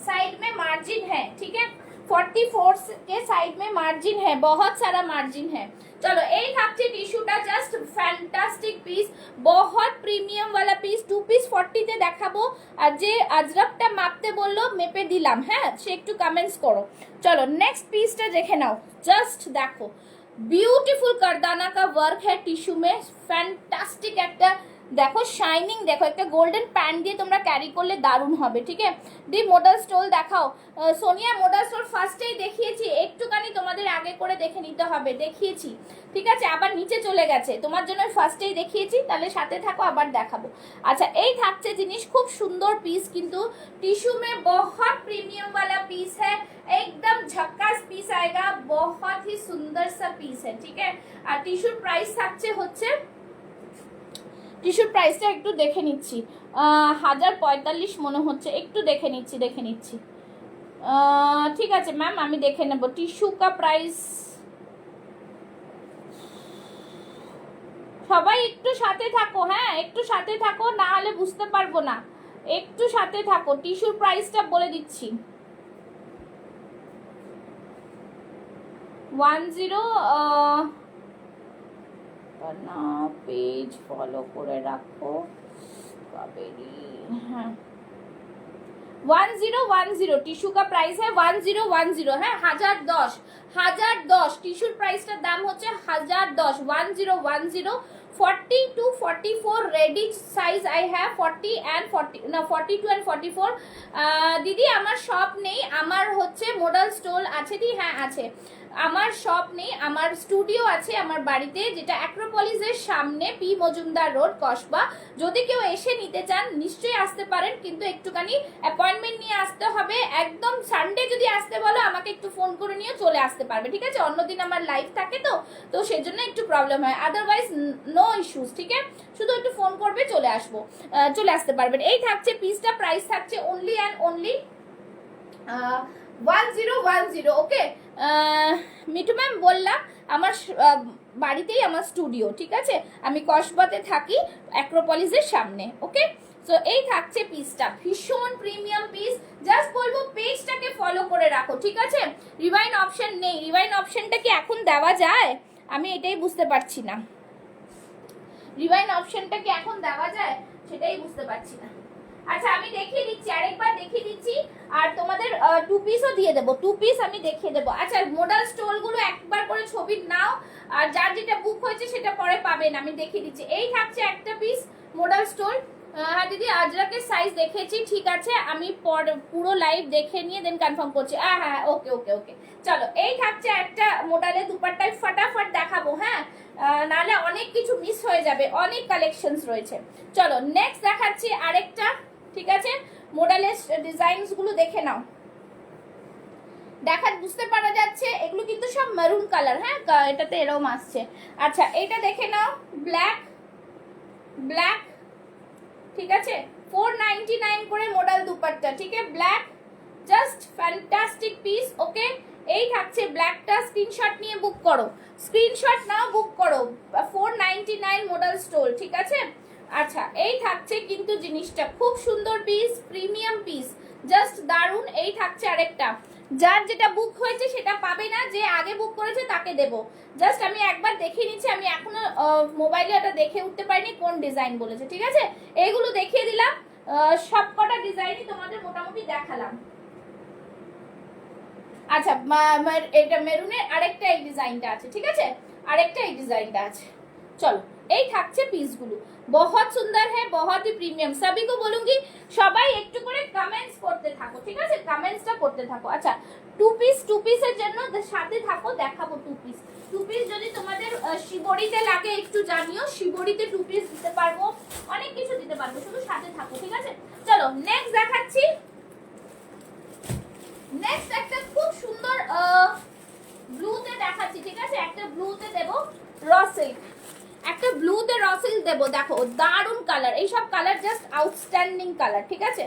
A: साइड में मार्जिन है। ठीक है, 44 के साइड में मार्जिन है, बहुत सारा मार्जिन है। चलो এই থাকছে টিস্যুটা, জাস্ট ফ্যান্টাস্টিক পিস, বহুত প্রিমিয়াম वाला পিস। 2 পিস 40 তে দেখাবো, আর যে আজরাকটা মাপতে বললো মেপে দিলাম, হ্যাঁ সে একটু কমেন্টস করো। চলো নেক্সট পিসটা দেখে নাও, জাস্ট দেখো ब्यूटीफुल करदाना का वर्क है टिश्यू में, फैंटास्टिक একটা দেখো শাইনিং, দেখো একটা গোল্ডেন প্যান্ট দিয়ে তোমরা ক্যারি করলে দারুণ হবে। ঠিক আছে, দি মডেল স্টোল দেখাও সোনিয়া। মডেল স্টোল ফার্স্টেই দেখিয়েছি, একটুখানি তোমাদের আগে করে দেখে নিতে হবে, দেখিয়েছি। ঠিক আছে, আবার নিচে চলে গেছে, তোমার জন্য ফার্স্টেই দেখিয়েছি, তাহলে সাথে থাকো, আবার দেখাবো। আচ্ছা, এই থাকছে জিনিস, খুব সুন্দর পিস, কিন্তু टिश्यू में बहुत प्रीमियम वाला पीस है, एकदम झक्कास पीस आएगा, बहुत ही सुंदर सा पीस है। ठीक है, আর টিস্যুর প্রাইস থাকছে হচ্ছে, টিস্যুর প্রাইসটা একটু দেখে নিচ্ছি, 1045 মনে হচ্ছে, একটু দেখে নিচ্ছি। ঠিক আছে ম্যাম, আমি দেখে নেব টিস্যু কা প্রাইস। সবাই একটু সাথে থাকো, হ্যাঁ একটু সাথে থাকো, না হলে বুঝতে পারবো না, একটু সাথে থাকো। টিস্যুর প্রাইসটা বলে দিচ্ছি, 10 না, পেজ ফলো করে রাখো কাবেরি। হ্যাঁ 1010 টিস্যু का प्राइस है 1010, হ্যাঁ 1010 টিস্যুর প্রাইসটার দাম হচ্ছে 1010, 1010। 40 to 44 ready size I have, 40 and 40 না 42 and 44। দিদি আমার শপ নেই, আমার হচ্ছে মডেল স্টোল আছে দি, হ্যাঁ আছে। আমার শপ নেই, আমার স্টুডিও আছে আমার বাড়িতে, যেটা অ্যাক্রোপলিসের সামনে, পি মজুমদার রোড, কসবা। যদি কেউ এসে নিতে চান নিশ্চয়ই আসতে পারেন, কিন্তু একটুখানি অ্যাপয়েন্টমেন্ট নিয়ে আসতে হবে। একদম সানডে যদি আসতে বলো আমাকে একটু ফোন করে নিয়ে চলে আসতে পারবে। ঠিক আছে, অন্যদিন আমার লাইভ থাকে, তো সেজন্য একটু প্রবলেম হয়, আদারওয়াইজ নো ইস্যুস। ঠিক আছে, শুধু একটু ফোন করবে, চলে আসতে পারবেন। এই থাকছে পিসটা, প্রাইস থাকছে only and only 1010। Okay Mithu ma'am বললাম, আমার বাড়িতেই আমার স্টুডিও। ঠিক আছে, আমি কসবাতে থাকি, অ্যাক্রোপলিসের সামনে। ওকে, সো এই থাকছে পিসটা, ভীষণ প্রিমিয়াম পিস। জাস্ট বলবো পেজটাকে ফলো করে রাখো। ঠিক আছে, রিভাইন অপশন নেই, রিভাইন অপশনটা কি এখন দেওয়া যায়? আমি এটাই বুঝতে পারছি না, রিভাইন অপশনটা কি এখন দেওয়া যায় সেটাই বুঝতে পারছি না। আচ্ছা, আমি দেখিয়ে দিচ্ছি, আরেকবার দেখিয়ে দিচ্ছি, আর তোমাদের 2 পিসও দিয়ে দেবো, 2 পিস আমি দেখিয়ে দেবো। আচ্ছা, মডেল স্টোলগুলো একবার করে ছবি নাও, আর যার যেটা বুক হয়েছে সেটা পরে পাবেন, আমি দেখিয়ে দিচ্ছি। এই থাকছে একটা পিস মডেল স্টোল। হ্যাঁ দিদি, আজরাকের সাইজ দেখেছি, ঠিক আছে, আমি পুরো লাইভ দেখে নিয়ে দেন কনফার্ম করছি। হ্যাঁ ওকে ওকে ওকে, চলো এই থাকছে একটা মডেলের দুপাট্টায়, ফটাফট দেখাবো, হ্যাঁ নাহলে অনেক কিছু মিস হয়ে যাবে, অনেক কালেকশনস রয়েছে। চলো নেক্সট দেখাচ্ছি আরেকটা। ঠিক আছে, মডেলের ডিজাইনস গুলো দেখে নাও, বুঝতে পারা যাচ্ছে এগুলো কিন্তু সব মেরুন কালার, হ্যাঁ এটাতে এরকম আসছে। আচ্ছা, এটা দেখে নাও, ব্ল্যাক, ঠিক আছে, 499 করে মডেল দুপাট্টা। ঠিক আছে, ব্ল্যাক, জাস্ট ফ্যান্টাস্টিক পিস। ওকে, এই থাকছে ব্ল্যাকটা, স্ক্রিনশট নিয়ে বুক করো, স্ক্রিনশট নাও, বুক করো, 499 মডেল স্টোল। ঠিক আছে, আচ্ছা এই থাকছে কিন্তু জিনিসটা খুব সুন্দর পিস, প্রিমিয়াম পিস, জাস্ট দারুন। এই থাকছে আরেকটা, যার যেটা বুক হয়েছে সেটা পাবে না, যে আগে বুক করেছে তাকে দেবো। জাস্ট আমি একবার দেখিয়ে নিচ্ছি, আমি এখনো মোবাইলে এটা দেখে উঠতে পারিনি কোন ডিজাইন বলেছে। ঠিক আছে, এইগুলো দেখিয়ে দিলাম, সব কটা ডিজাইনই তোমাদের মোটামুটি দেখালাম। আচ্ছা, এটা মেরুনের আরেকটা এই ডিজাইনটা আছে। ঠিক আছে, আরেকটা এই ডিজাইনটা আছে। চলো, এই থাকছে পিসগুলো, बहुत সুন্দর है, बहुत ही প্রিমিয়াম। সবই को বলুঙ্গি সবাই একটু করে কমেন্টস করতে থাকো। ঠিক আছে, কমেন্টসটা করতে থাকো। আচ্ছা, 2 পিসের জন্য সাথে থাকো, দেখাবো 2 পিস যদি তোমাদের শিবরিতে লাগে একটু জানিও, শিবরিতে 2 পিস দিতে পারবো, অনেক কিছু দিতে পারবো, শুধু সাথে থাকো। ঠিক আছে, চলো নেক্সট দেখাচ্ছি। নেক্সট একটা খুব সুন্দর ব্লুতে দেখাচ্ছি। ঠিক আছে, একটা ব্লুতে দেবো র সিল্ক, একটা ব্লুতে র সিল্ক দেবো। দেখো দারুন কালার, এই সব কালার জাস্ট আউটস্ট্যান্ডিং কালার। ঠিক আছে,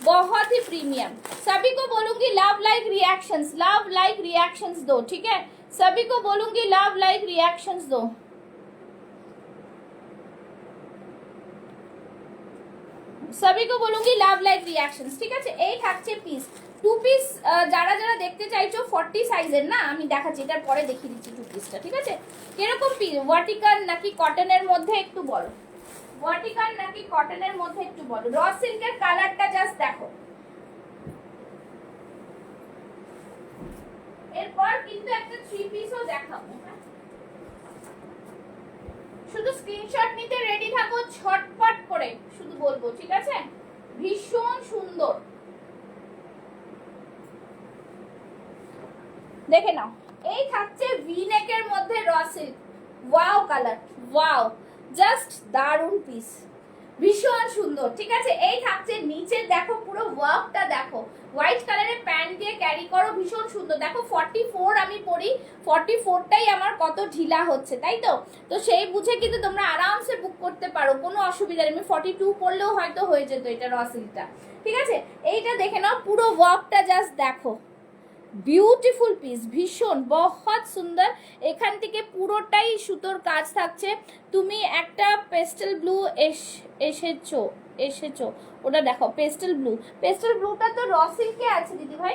A: बहुत ही प्रीमियम। सभी को बोलूंगी लव लाइक रिएक्शंस दो। ठीक है, सभी को बोलूंगी लव लाइक रिएक्शंस दो। सभी को बोलूंगी लव लाइक रिएक्शंस। ঠিক আছে, এই থাকছে পিস, 2 পিস। যারা যারা দেখতে চাইছো 40 সাইজের না, আমি দেখাচ্ছি, এটার পরে দেখিয়ে দিচ্ছি 2 পিসটা। ঠিক আছে, কিরকম পিস, ভার্টিকাল নাকি কটনের মধ্যে একটু বলো, ভার্টিকাল নাকি কটনের মধ্যে একটু বলো। র সিল্কের কালারটা জাস্ট দেখো। এরপর কিন্তু একটা 3 পিসও দেখাবো, শুধু স্ক্রিনশট নিতে রেডি থাকো ছটপট করে, শুধু বলবো, ঠিক আছে? ভীষণ সুন্দর, দেখে নাও। এই থাকছে ভি নেকের মধ্যে raw silk, wow colour, wow, just দারুন পিস, ভীষণ সুন্দর, ঠিক আছে? এই থাকছে নিচে, দেখো পুরো ওয়ার্কটা দেখো, হোয়াইট কালারের প্যান্ট দিয়ে ক্যারি করো, ভীষণ সুন্দর। দেখো 44 আমি পরি, 44টাই আমার কত ঢিলা হচ্ছে, তাই তো? তো সেই বুঝে কিন্তু তোমরা আরামসে বুক করতে পারো, কোনো অসুবিধা নেই। আমি 42 পরলেও হয়তো হয়ে যেত এটা র সিল্কটা, ঠিক আছে? এইটা দেখে নাও, পুরো ওয়ার্কটা জাস্ট দেখো, বিউটিফুল পিস, ভীষণ বহুত সুন্দর। এখান থেকে পুরোটাই সুতোর কাজ থাকছে। তুমি একটা পেস্টেল ব্লু এসেছো ওটা দেখো, পেস্টেল ব্লুটা তো র সিল্কে আছে দিদি ভাই,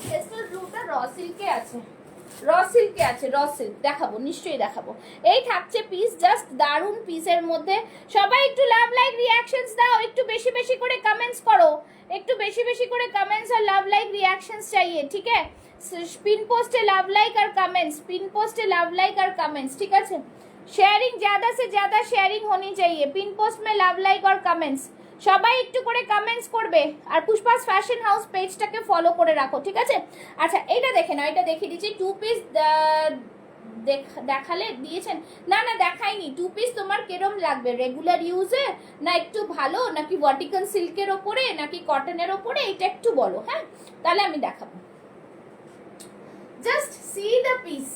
A: পেস্টেল ব্লুটা র সিল্কে আছে, র সিল্ক দেখাবো, নিশ্চয়ই দেখাবো। এই থাকছে পিস, জাস্ট দারুন পিসের মধ্যে। সবাই একটু লাভ লাইক রিয়াকশনস দাও, একটু বেশি বেশি করে কমেন্টস করো, একটু বেশি বেশি করে কমেंट्स और लव लाइक रिएक्शंस चाहिए, ठीक है? पिन पोस्ट है लव लाइक और कमेंट्स, पिन पोस्ट है लव लाइक और कमेंट्स, ठीक है? शेयरिंग ज्यादा से ज्यादा शेयरिंग होनी चाहिए, पिन पोस्ट में लव लाइक और कमेंट्स। সবাই একটু করে কমেন্টস করবে, আর পুষ্পাস ফ্যাশন হাউস পেজটাকে ফলো করে রাখো, ঠিক আছে? আচ্ছা এইটা দেখে নাও, এটা দেখিয়ে দিচ্ছি, 2 পিস দেখালে দিয়েছেন, না না দেখাইনি। 2 পিস তোমার কেরম লাগবে, রেগুলার ইউজে না একটু ভালো, নাকি ভার্টিকাল সিল্কের ওপরে, নাকি কটনের ওপরে, এটা একটু বলো, হ্যাঁ? তাহলে আমি দেখাবো। Just see the piece,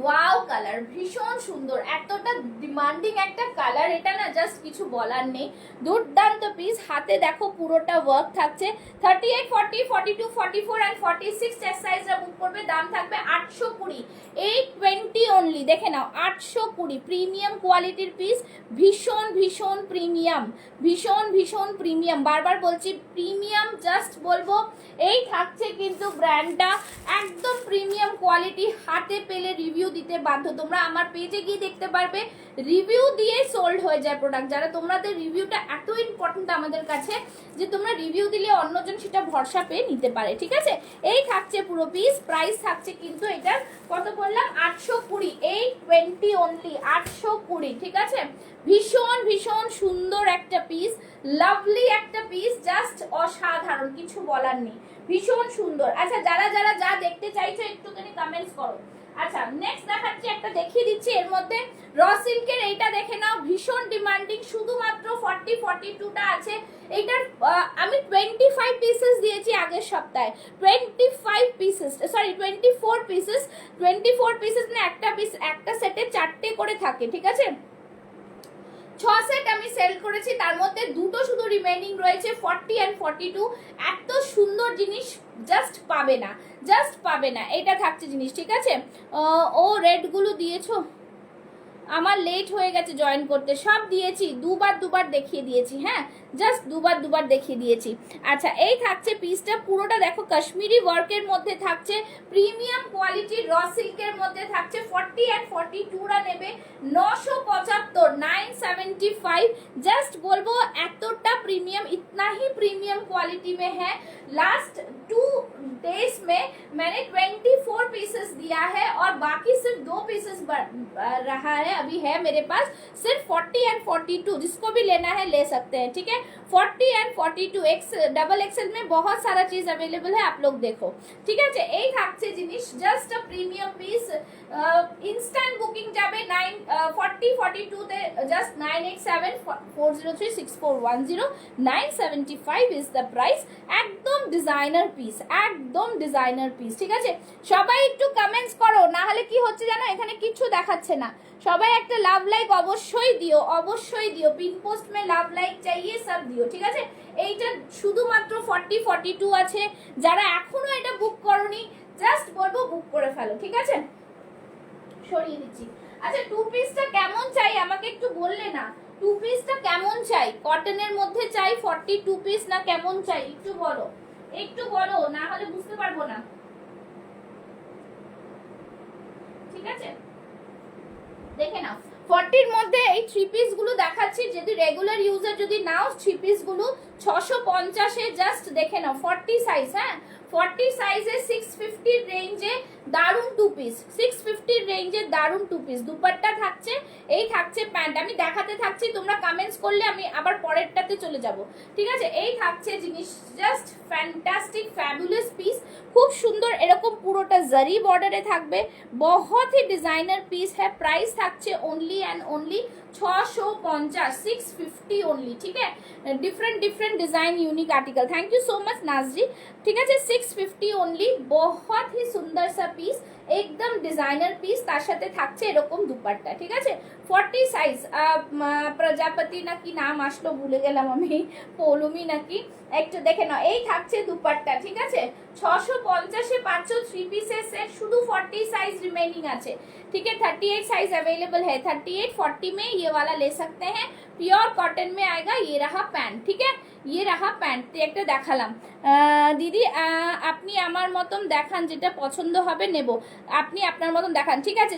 A: wow colour, ভীষণ সুন্দর, এতটা ডিমান্ডিং একটা কালার, এটা না জাস্ট কিছু বলার নেই, দুর্দান্ত পিস। হাতে দেখো পুরোটা ওয়ার্ক থাকছে। 38, 40, 42, 44 এন্ড 46 চেস্ট সাইজরা বুক করবে, দাম থাকবে 820, 820 অনলি। দেখে নাও 820, প্রিমিয়াম কোয়ালিটির পিস, ভীষণ ভীষণ প্রিমিয়াম, ভীষণ ভীষণ প্রিমিয়াম, বারবার বলছি প্রিমিয়াম, জাস্ট বলবো এই থাকছে কিন্তু ব্র্যান্ডটা একদম প্রিমিয়াম কোয়ালিটি। হাতে পেলে রিভিউ দিতে বাধ্য, তোমরা আমার পেজে গিয়ে দেখতে পারবে, রিভিউ দিয়ে সোল্ড হয়ে যায় প্রোডাক্ট। যারা তোমাদের রিভিউটা এত ইম্পর্টেন্ট আমাদের কাছে, যে তোমরা রিভিউ দিলে অন্যজন সেটা ভরসা পেয়ে নিতে পারে, ঠিক আছে? এই থাকছে পুরো পিস, প্রাইস থাকছে কিন্তু এটার কত বললাম, 820, 820 অনলি, 820, ঠিক আছে? ভীষণ ভীষণ সুন্দর একটা পিস, লাভলি একটা পিস, জাস্ট অসাধারণ, কিছু বলার নেই, ভীষণ সুন্দর। আচ্ছা যারা যারা যা দেখতে চাইছো একটুখানি কমেন্টস করো। আচ্ছা নেক্সট দেখাচ্ছি, একটা দেখিয়ে দিচ্ছি এর মধ্যে র সিল্কের, এইটা দেখে নাও, ভীষণ ডিমান্ডিং, শুধুমাত্র 40, 42টা আছে। এইটার আমি 25 পিসেস দিয়েছি আগের সপ্তাহে, 25 পিসেস, সরি 24 পিসেস, 24 পিসেস না, একটা পিস, একটা সেটে 4টে করে থাকে, ঠিক আছে? 6 সেট আমি সেল করেছি, তার মধ্যে 2টো শুধু রিমেইনিং রয়েছে, 40 এন্ড 42। এত সুন্দর জিনিস জাস্ট পাবে না, জাস্ট পাবে না, এটা থাকছে জিনিস, ঠিক আছে? ও রেডগুলো দিয়েছো, আমার লেট হয়ে গেছে জয়েন করতে, সব দিয়েছি, দুবার দেখিয়ে দিয়েছি, হ্যাঁ জাস্ট দুবার দেখিয়ে দিয়েছি। আচ্ছা এই থাকছে পিসটা, পুরোটা দেখো কাশ্মীরি ওয়ার্কের মধ্যে থাকছে, প্রিমিয়াম কোয়ালিটির র সিল্কের মধ্যে থাকছে। 40 এন্ড 42রা নেবে 975, 975, জাস্ট বলবো এতটা প্রিমিয়াম, इतना ही प्रीमियम क्वालिटी में है। लास्ट 2 डेज में मैंने 24 पीसेस दिया है और बाकी सिर्फ 2 पीसेस रहा है, अभी है मेरे पास सिर्फ 40 एंड 42, जिसको भी लेना है ले सकते हैं, ठीक है? 40 एंड 42 डबल एक्सएल में बहुत सारा चीज अवेलेबल है, आप लोग देखो, ठीक है? এই থাকছে জিনিস, জাস্ট আ প্রিমিয়াম পিস, ইনস্ট্যান্ট বুকিং যাবে 40, 42 তে জাস্ট 9874036410, 975 ইজ দ্য প্রাইস, একদম ডিজাইনার পিস, একদম ডিজাইনার পিস, ঠিক আছে? সবাই একটু কমেন্টস করো, না হলে কি হচ্ছে জানো, এখানে কিছু দেখাচ্ছে না। সবাই একটা লাভ লাইক অবশ্যই দিও, অবশ্যই দিও, পিন পোস্ট মে লাভ লাইক চাইয়ে সব দিও, ঠিক আছে? এইটা শুধুমাত্র 40, 42 আছে, যারা এখনো এটা বুক করনি জাস্ট বলবো বুক করে ফেলো, ঠিক আছে? সরিয়ে দিচ্ছি। আচ্ছা 2 পিসটা কেমন চাই আমাকে একটু বললে না, 2 পিসটা কেমন চাই, কটনের মধ্যে চাই 42 পিস, না কেমন চাই একটু বলো, একটু বলো, না হলে বুঝতে পারবো না, ঠিক আছে? দেখে নাও 40 এর মধ্যে এই 3 পিস গুলো দেখাচ্ছি, যদি রেগুলার ইউজার যদি নাও 3 পিস গুলো 650 এ, জাস্ট দেখে নাও 40 সাইজ, হ্যাঁ 40 সাইজে 650 রেঞ্জে দারুণ 2 পিস 650 রেঞ্জের দারুণ 2 পিস। দুপাট্টা থাকছে, এই থাকছে প্যান্ট। আমি দেখাতে থাকছি, তোমরা কমেন্টস করলে আমি আবার পরেরটাতে চলে যাব, ঠিক আছে? এই থাকছে জিনিস, জাস্ট ফ্যান্টাস্টিক ফ্যাবুলাস পিস, খুব সুন্দর। এরকম পুরোটা জারি বর্ডারে থাকবে, বহুত হি ডিজাইনার পিস হ্যাঁ। প্রাইস থাকছে অনলি অ্যান্ড অনলি 650, 650 ओनली, ठीक है? Different design unique article. Thank you so much नाज जी, ठीक है? 650 ओनली, बहुत ही सुंदर सा पीस, একদম ডিজাইনার পিস, তার সাথে থাকছে এরকম দুপাট্টা, ঠিক আছে? 40 সাইজ, প্রজাপতি নাকি নাম আসলো ভুলে গেলাম আমি, পৌলমি নাকি, একটু দেখে নাও। এই থাকছে দুপাট্টা, ঠিক আছে? 650 500 3 पीसेस सेट, শুধু 40 साइज रिमेनिंग আছে, ठीक है? 38 साइज अवेलेबल है, 38 40 में ये वाला ले सकते हैं। प्योर कॉटन में आएगा। ये रहा पैंट, ठीक है? ये रहा पैंट। তো একটা দেখালাম দিদি, আপনি আমার মতন দেখান, যেটা পছন্দ হবে নেব। আপনি আপনার মতন দেখান, ঠিক আছে?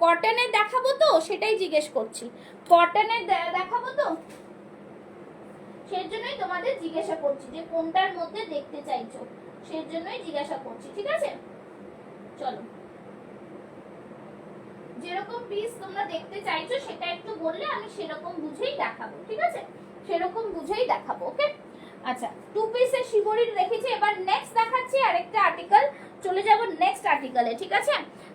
A: কটনে দেখাবো তো, সেটাই জিজ্ঞেস করছি। কটনে দেখাবো তো, সেজন্যই তোমাদের জিজ্ঞাসা করছি যে কোনটার মধ্যে দেখতে চাইছো, সেজন্যই জিজ্ঞাসা করছি, ঠিক আছে? চলো, যেরকম পিস তোমরা দেখতে চাইছো সেটা একটু বললে আমি সেরকম বুঝেই দেখাবো, ঠিক আছে? সেরকম বুঝেই দেখাবো, ওকে? আচ্ছা, 2 পিসের শিবরির রেখেছি। এবার নেক্সট দেখাচ্ছি আরেকটা আর্টিকেল, চলে যাব নেক্সট আর্টিকেলে, ঠিক আছে?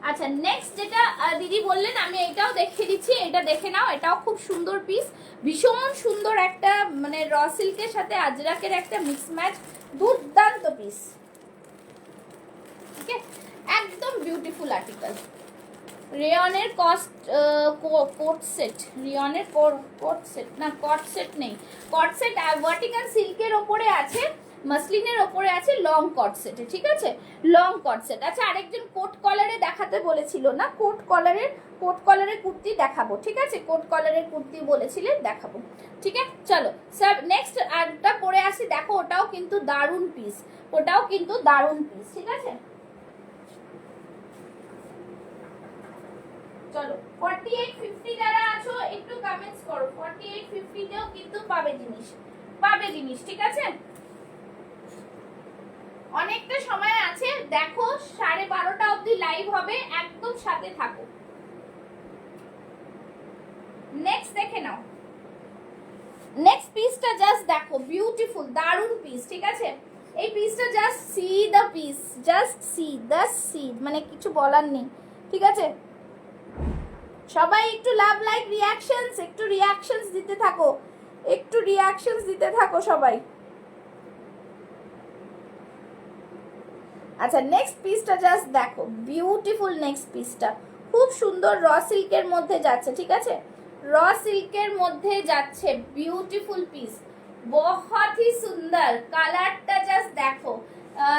A: আচ্ছা, নেক্সট যেটা দিদি বললেন আমি এটাও দেখিয়ে দিচ্ছি, এটা দেখে নাও। এটাও খুব সুন্দর পিস, ভীষণ সুন্দর একটা, মানে র সিল্কের সাথে আজরাকের একটা মিক্স ম্যাচ, দুর্দান্ত পিস, ঠিক আছে? একদম বিউটিফুল আর্টিকেল। রেয়নের কোট সেট, রেয়নের কোট সেট না, কট সেট নেই, কট সেট ভার্টিকাল সিল্কের ওপরে আছে, মাসলিনের ওপরে আছে লং কট সেটে, ঠিক আছে? লং কট সেট। আচ্ছা, আরেকজন কোট কলারে দেখাতে বলেছিল না, কোট কলারের কুর্তি দেখাবো, ঠিক আছে? কোট কলারের কুর্তি বলেছিলেন, দেখাবো, ঠিক আছে? চলো স্যার, নেক্সট আরটা পরে আসি, দেখো ওটাও কিন্তু দারুণ পিস, ওটাও কিন্তু দারুণ পিস, ঠিক আছে? চলো, 4850 যারা আছো একটু কমেন্টস করো, 4850 তেও কিন্তু পাবে জিনিস, ঠিক আছে? অনেকটা সময় আছে, দেখো 12:30 অবধি লাইভ হবে, একদম সাথে থাকো। নেক্সট দেখে নাও, নেক্সট পিসটা জাস্ট দেখো, বিউটিফুল দারুণ পিস, ঠিক আছে? এই পিসটা just see the piece, just see, মানে কিছু বলার নেই, ঠিক আছে? সবাই একটু লাভ, লাইক, রিয়াকশনস, একটু রিয়াকশনস দিতে থাকো, একটু রিয়াকশনস দিতে থাকো সবাই। আচ্ছা, নেক্সট পিসটা জাস্ট দেখো, বিউটিফুল নেক্সট পিসটা, খুব সুন্দর র সিল্কের মধ্যে যাচ্ছে, ঠিক আছে? র সিল্কের মধ্যে যাচ্ছে, বিউটিফুল পিস, বহুত হি সুন্দর। কালারটা জাস্ট দেখো,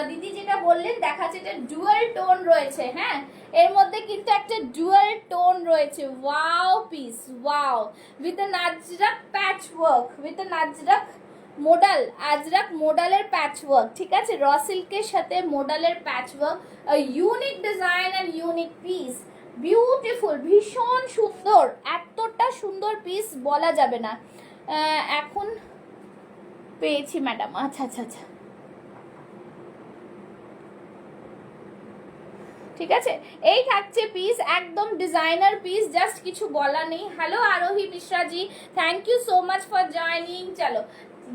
A: দিদি যেটা বললেন দেখাচ্ছে, এটা ডুয়াল টোন রয়েছে, হ্যাঁ? এর মধ্যে কিন্তু একটা ডুয়াল টোন রয়েছে, wow piece, wow, with an Ajrakh patch work, with an Ajrakh modal, Ajrakh মোডালের প্যাচ ওয়ার্ক, ঠিক আছে? র সিল্কের সাথে মোডালের patch work, unique design and unique piece, beautiful, ভীষণ সুন্দর, এতটা সুন্দর পিস বলা যাবে না। এখন পেয়েছি ম্যাডাম, আচ্ছা আচ্ছা আচ্ছা, ঠিক আছে? এই থাকছে পিস, একদম ডিজাইনার পিস, জাস্ট কিছু বলা নেই। Hello Aarohi Mishra ji, thank you so much for joining. চলো,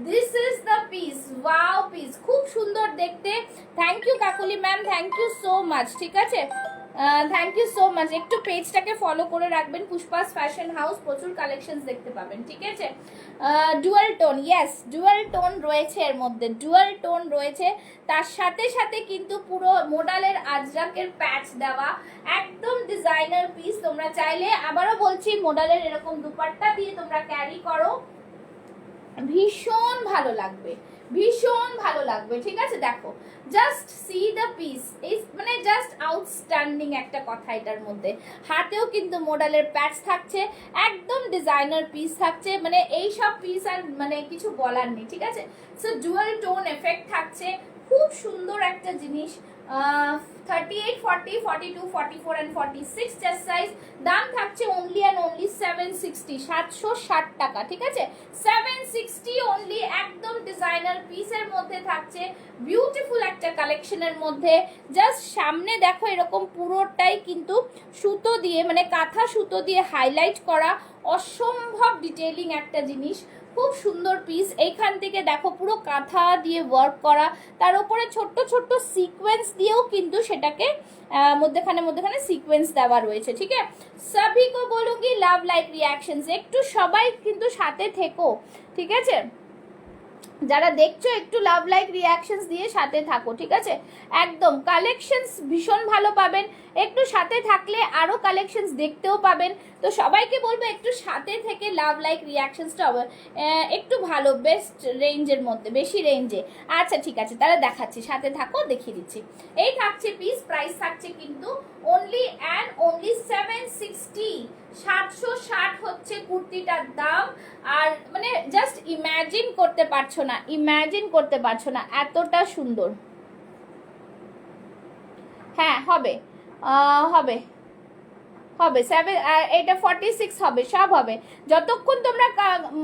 A: this is the piece, wow piece, খুব সুন্দর দেখতে। Thank you Kakuli ma'am, thank you so much, ঠিক আছে? Thank you so much. একটু পেজটাকে ফলো করে রাখবেন, পুষ্পাস ফ্যাশন হাউস, প্রচুর কালেকশনস দেখতে পাবেন, ঠিক আছে? Dual tone, yes, dual tone রয়েছে এর মধ্যে, ডুয়াল টোন রয়েছে, তার সাথে সাথে কিন্তু পুরো মোডালের আজরাকের প্যাচ দেওয়া, একদম ডিজাইনার পিস। তোমরা চাইলে, আবারও বলছি, মোডালের এরকম দুপাট্টা দিয়ে তোমরা ক্যারি করো, ভীষণ ভালো লাগবে, ভীষণ ভালো লাগবে, ঠিক আছে? দেখো, জাস্ট সি দ্য পিস, এই মানে জাস্ট আউটস্ট্যান্ডিং একটা কথা এটার মধ্যে। হাতেও কিন্তু মোডালের প্যাচ থাকছে, একদম ডিজাইনার পিস থাকছে, মানে এই সব পিস আর মানে কিছু বলার নেই, ঠিক আছে? সো ডুয়াল টোন এফেক্ট থাকছে, খুব সুন্দর একটা জিনিস, 38, 40, 42, 44 and 46 চেস্ট সাইজ। দাম থাকছে অনলি অ্যান্ড অনলি 760, 760 টাকা, ঠিক আছে? 760 অনলি, একদম ডিজাইনার পিসের মধ্যে থাকছে, বিউটিফুল একটা কালেকশনের মধ্যে। জাস্ট সামনে দেখো এরকম পুরোটাই কিন্তু সুতো দিয়ে, মানে কাঁথা সুতো দিয়ে হাইলাইট করা, অসম্ভব ডিটেইলিং একটা জিনিস, খুব সুন্দর পিস। এইখান থেকে দেখো পুরো কাঁথা দিয়ে ওয়ার্ক করা, তার উপরে ছোট্ট ছোট্ট সিকোয়েন্স দিয়েও কিন্তু সেটাকে মধ্যখানে সিকোয়েন্স দেওয়া রয়েছে, ঠিক আছে? সবই কো বলুগি লাভ লাইক রিয়াকশনস, একটু সবাই কিন্তু সাথে থেকো, ঠিক আছে? যারা দেখছো একটু লাভ লাইক রিয়াকশনস দিয়ে সাথে থাকো, ঠিক আছে? একদম কালেকশনস ভীষণ ভালো পাবেন, একটু সাথে থাকলে আরও কালেকশনস দেখতেও পাবেন। তো সবাইকে বলবো একটু সাথে থেকে লাভ লাইক রিয়াকশনসটা একটু ভালো, বেস্ট রেঞ্জের মধ্যে, বেশি রেঞ্জে। আচ্ছা ঠিক আছে, তাহলে দেখাচ্ছি, সাথে থাকো, দেখিয়ে দিচ্ছি। এই থাকছে পিস, প্রাইস থাকছে কিন্তু অনলি অ্যান্ড অনলি 760, 760 হচ্ছে কুর্তিটার দাম। আর মানে জাস্ট ইম্যাজিন করতে পারছো না, ইম্যাজিন করতে পারছো না, এতটা সুন্দর। হ্যাঁ হবে, হবে হবে 7, এটা 46 হবে, সব হবে। যতক্ষণ তোমরা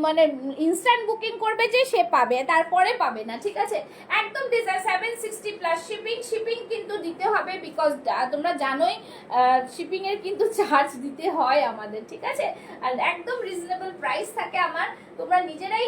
A: মানে ইনস্ট্যান্ট বুকিং করবে যে সে পাবে, তারপরে পাবে না, ঠিক আছে? একদম ডিজাইন 760 প্লাস শিপিং, শিপিং কিন্তু দিতে হবে, বিকজ তোমরা জানোই শিপিং এর কিন্তু চার্জ দিতে হয় আমাদের, ঠিক আছে? আর একদম রিজনেবল প্রাইস থাকে আমার, তোমরা নিজেরাই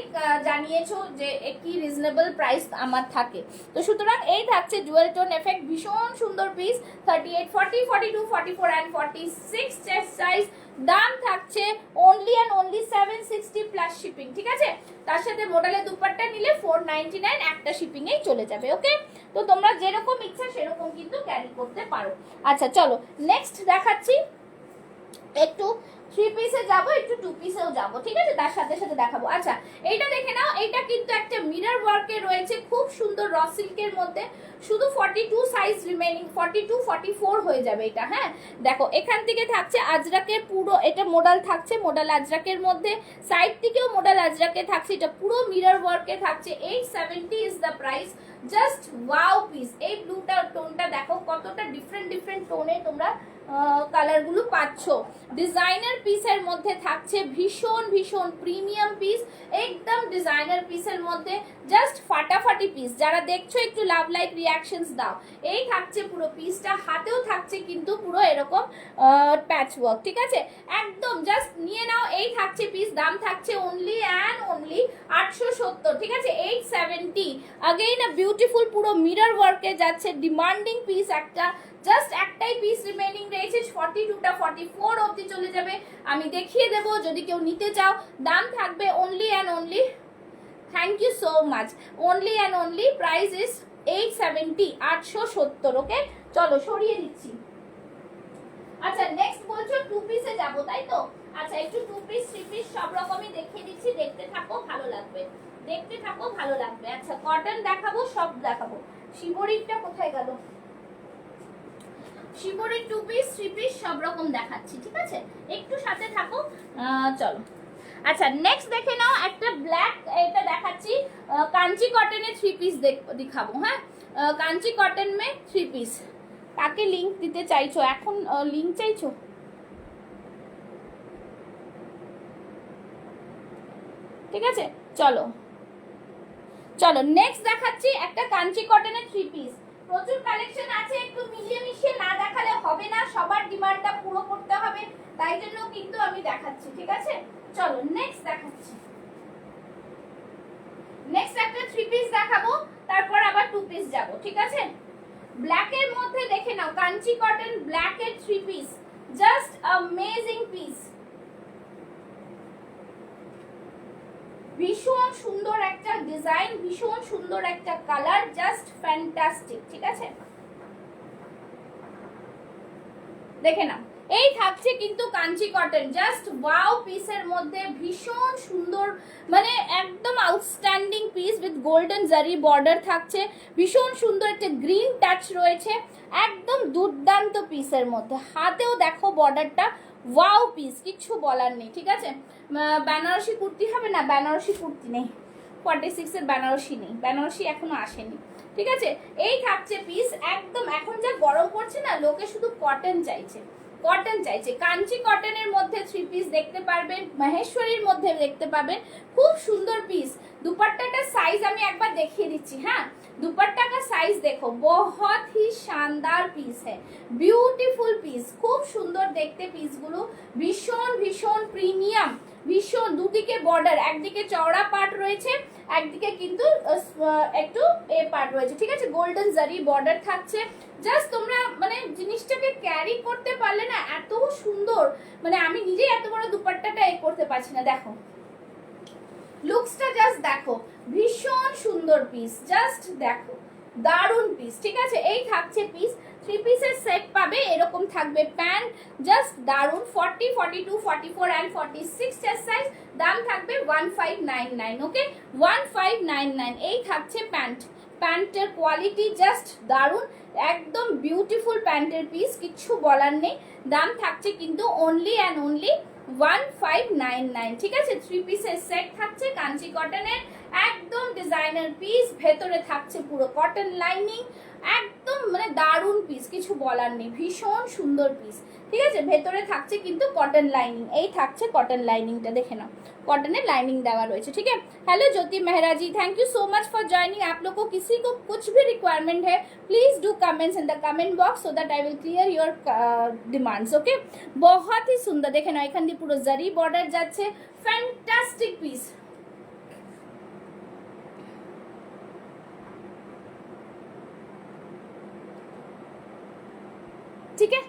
A: জানিয়েছো যে কি রিজনেবল প্রাইস আমার থাকে। তো সুতরাং এই থাকছে ডুয়েল টোন এফেক্ট, ভীষণ সুন্দর পিস। 38, 40, 42, 44 and 46 chest size. দাম থাকছে only and only 760 plus shipping, ঠিক আছে? তার সাথে মডেলের দুপাট্টা নিলে 499, একটা শিপিং এই চলে যাবে, ওকে? তো তোমরা যেরকম ইচ্ছা সেরকম কিন্তু ক্যারি করতে পারো। আচ্ছা চলো নেক্সট দেখাচ্ছি, একটু 3 পিসে যাব, একটু 2 পিসেও যাব, ঠিক আছে? তার সাথে সাথে দেখাবো। আচ্ছা এইটা দেখে নাও, এইটা কিন্তু একটা মিরর ওয়ার্কে রয়েছে, খুব সুন্দর র সিল্কের মধ্যে, শুধু 42 সাইজ রিমেইনিং, 42, 44 হয়ে যাবে এটা। হ্যাঁ দেখো এখান থেকে থাকছে আজরাকের পুরো, এটা মোডাল থাকছে, মোডাল আজরাকের মধ্যে, সাইড থেকেও মোডাল আজরাকে থাকছে, এটা পুরো মিরর ওয়ার্কে থাকছে। 870 is the price. Just wow piece. এই ব্লুটা টোনটা দেখো কতটা ডিফারেন্ট ডিফারেন্ট টোনে তোমরা কালারগুলো পাচ্ছ। ডিজাইনার পিসের মধ্যে থাকছে, ভীষণ ভীষণ প্রিমিয়াম পিস, একদম ডিজাইনার পিসের মধ্যে, জাস্ট ফাটাফাটি পিস। যারা দেখছো একটু লাভ লাইক রিয়াকশনস দাও। এই থাকছে পুরো পিসটা, হাতেও থাকছে কিন্তু পুরো এরকম প্যাচ ওয়ার্ক, ঠিক আছে? একদম জাস্ট নিয়ে নাও। এই থাকছে পিস, দাম থাকছে অনলি অ্যান্ড অনলি 870, ঠিক আছে? 870। अगेन বিউটিফুল পুরো মিরর ওয়ার্কে যাচ্ছে, ডিমান্ডিং পিস একটা। জাস্ট একটাই পিস রিমেইনিং রয়েছে, 42টা 44 অবধি চলে যাবে, আমি দেখিয়ে দেব যদি কেউ নিতে চাও। দাম থাকবে only and only, thank you so much, only and only price is 870, 870, okay? চলো সরিয়ে দিচ্ছি। আচ্ছা নেক্সট বলছো 2 পিসে যাব, তাই তো? আচ্ছা একটু 2 পিস 3 পিস সব রকমই দেখিয়ে দিচ্ছি, দেখতে থাকো, ভালো লাগবে, দেখতে থাকো, ভালো লাগবে। আচ্ছা কটন দেখাবো, সব দেখাবো। শিবরিকটা কোথায় গেল? শিবরিক 2 পিস 3 পিস সব রকম দেখাচ্ছি, ঠিক আছে? একটু সাথে থাকো, চলো। আচ্ছা নেক্সট দেখে নাও, একটা ব্ল্যাক, এটা দেখাচ্ছি কাঞ্চি কটনের 3 পিস দেখাবো। হ্যাঁ কাঞ্চি কটন মে 3 পিস। কাকে লিংক দিতে চাইছো এখন? লিংক চাইছো? ঠিক আছে চলো চলো নেক্সট দেখাচ্ছি একটা কাঞ্চি কটনের 3 পিস। প্রচুর কালেকশন আছে, একটু মিলিয়ে মিশিয়ে না দেখালে হবে না, সবার ডিমান্ডটা পুরো করতে হবে, তাই জন্য কিন্তু আমি দেখাচ্ছি, ঠিক আছে? চলো নেক্সট দেখাচ্ছি। নেক্সট একটা 3 পিস দেখাবো, তারপর আবার 2 পিস যাব, ঠিক আছে? ব্ল্যাকের মধ্যে দেখে নাও, কাঞ্চি কটন ব্ল্যাকের 3 পিস, জাস্ট অ্যামেজিং পিস, ভীষণ সুন্দর একটা ডিজাইন, ভীষণ সুন্দর একটা কালার, জাস্ট ফ্যান্টাস্টিক, ঠিক আছে? দেখে নাও, এই থাকছে কিন্তু কাঞ্চি কটন, জাস্ট ওয়াও পিসের মধ্যে, ভীষণ সুন্দর, মানে একদম আউটস্ট্যান্ডিং পিস উইথ গোল্ডেন জারি বর্ডার থাকছে, ভীষণ সুন্দর একটা গ্রিন টাচ রয়েছে, একদম দুর্দান্ত পিসের মধ্যে। হাতেও দেখো বর্ডারটা, ওয়াও পিস, কিচ্ছু বলার নেই, ঠিক আছে? বেনারসি কুর্তি হবে না, বেনারসি কুর্তি নেই, 46 এর বেনারসি নেই, বেনারসি এখনো আসেনি, ঠিক আছে? এই থাকছে পিস, একদম এখন লোকে শুধু কটন চাইছে, কটন চাইছে। কাঞ্চি কটনের মধ্যে 3 পিস দেখতে পারবেন, মহেশ্বরীর মধ্যে দেখতে পাবেন, খুব সুন্দর পিস। দুপাট্টাটার সাইজ আমি একবার দেখিয়ে দিচ্ছি। হ্যাঁ, दुपट्टा का साइज देखो, बहुत ही शानदार पीस है, ब्यूटीफुल पीस, खूब सुंदर देखते पीस गुलो, भीषण भीषण प्रिमियम, ভীষণ। দুদিকে বর্ডার, একদিকে চওড়া পার্ট রয়েছে, একদিকে কিন্তু একটু এ পার্ট রয়েছে, ঠিক আছে, গোল্ডেন জারি বর্ডার থাকছে। জাস্ট তোমরা মানে জিনিসটাকে ক্যারি করতে পারলে না, এত সুন্দর, মানে আমি নিজেই এত বড় দুপাট্টাটা এ করতে পারছি না। দেখো লুকসটা জাস্ট দেখো, ভীষণ সুন্দর পিস, জাস্ট দেখো, দারুন পিস, ঠিক আছে। এই থাকছে পিস, 3 পিসের সেট পাবে, এরকম থাকবে প্যান্ট, জাস্ট দারুন। 40, 42, 44 এন্ড 46 চেস্ট সাইজ, দাম থাকবে 1599, ওকে, 1599। এই থাকছে প্যান্ট, প্যান্টের কোয়ালিটি জাস্ট দারুন, একদম বিউটিফুল প্যান্টের পিস, কিচ্ছু বলার নেই। দাম থাকছে কিন্তু অনলি অ্যান্ড অনলি 1599, ঠিক আছে। 3 পিসের সেট থাকছে কাঞ্চি কটনের, একদম ডিজাইনার পিস, ভেতরে থাকছে পুরো কটন লাইনিং, একদম মানে দারুন পিস, কিছু বলার নেই, ভীষণ সুন্দর পিস, ঠিক আছে। ভেতরে থাকছে কিন্তু কটন লাইনিং, এই থাকছে কটন লাইনিংটা, দেখে নাও, कॉटन लाइनिंग देवा रही है, ठीक है। Hello Jyoti Mehra ji, thank you so much for joining. आप लोग को किसी को कुछ भी रिक्वायरमेंट है, please do comments in the comment box so that I will clear your demands, okay. बहुत ही सुंदर देखे ना, एखान पुरो जरी बॉर्डर जाच्छे, फैंटास्टिक पीस, ठीक है।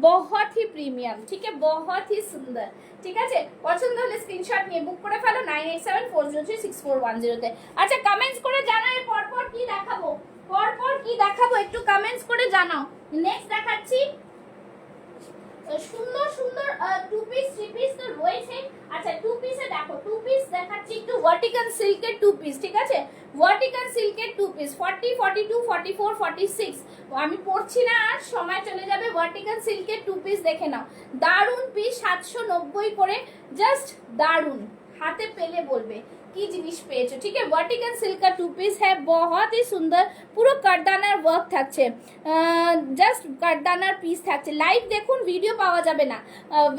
A: बहुत ही प्रीमियम, ठीक है, बहुत ही सुंदर, ঠিক আছে। পছন্দ হলে স্ক্রিনশট নিয়ে বুক করে ফেলো 9874036410 তে। আচ্ছা কমেন্টস করে জানাও পরপর কি দেখাবো, পরপর কি দেখাবো একটু কমেন্টস করে জানাও। নেক্সট দেখাচ্ছি সুন্দর সুন্দর 2 পিস 3 পিস তো রয়েছে। আচ্ছা 2 পিসে দেখো, 2 পিস দেখাচ্ছি একটু ভার্টিক্যাল সিল্কের 2 পিস, ঠিক আছে, ভার্টিক্যাল সিল্কের 2 পিস 40, 42, 44, 46। আমি পড়ছি না আর, সময় চলে যাবে। ভার্টিক্যাল সিল্কের 2 পিস দেখে নাও, দারুন পিস, 790 করে, জাস্ট দারুন, হাতে পেলে বলবে কি জিনিস পেয়েছো, ঠিক है। ভার্টিক্যাল সিল্কের 2 পিস है, बहुत ही সুন্দর, পুরো কাটদানার ওয়ার্ক থাকছে, জাস্ট কাটদানার পিস থাকছে। লাইভ দেখুন, ভিডিও পাওয়া যাবে না,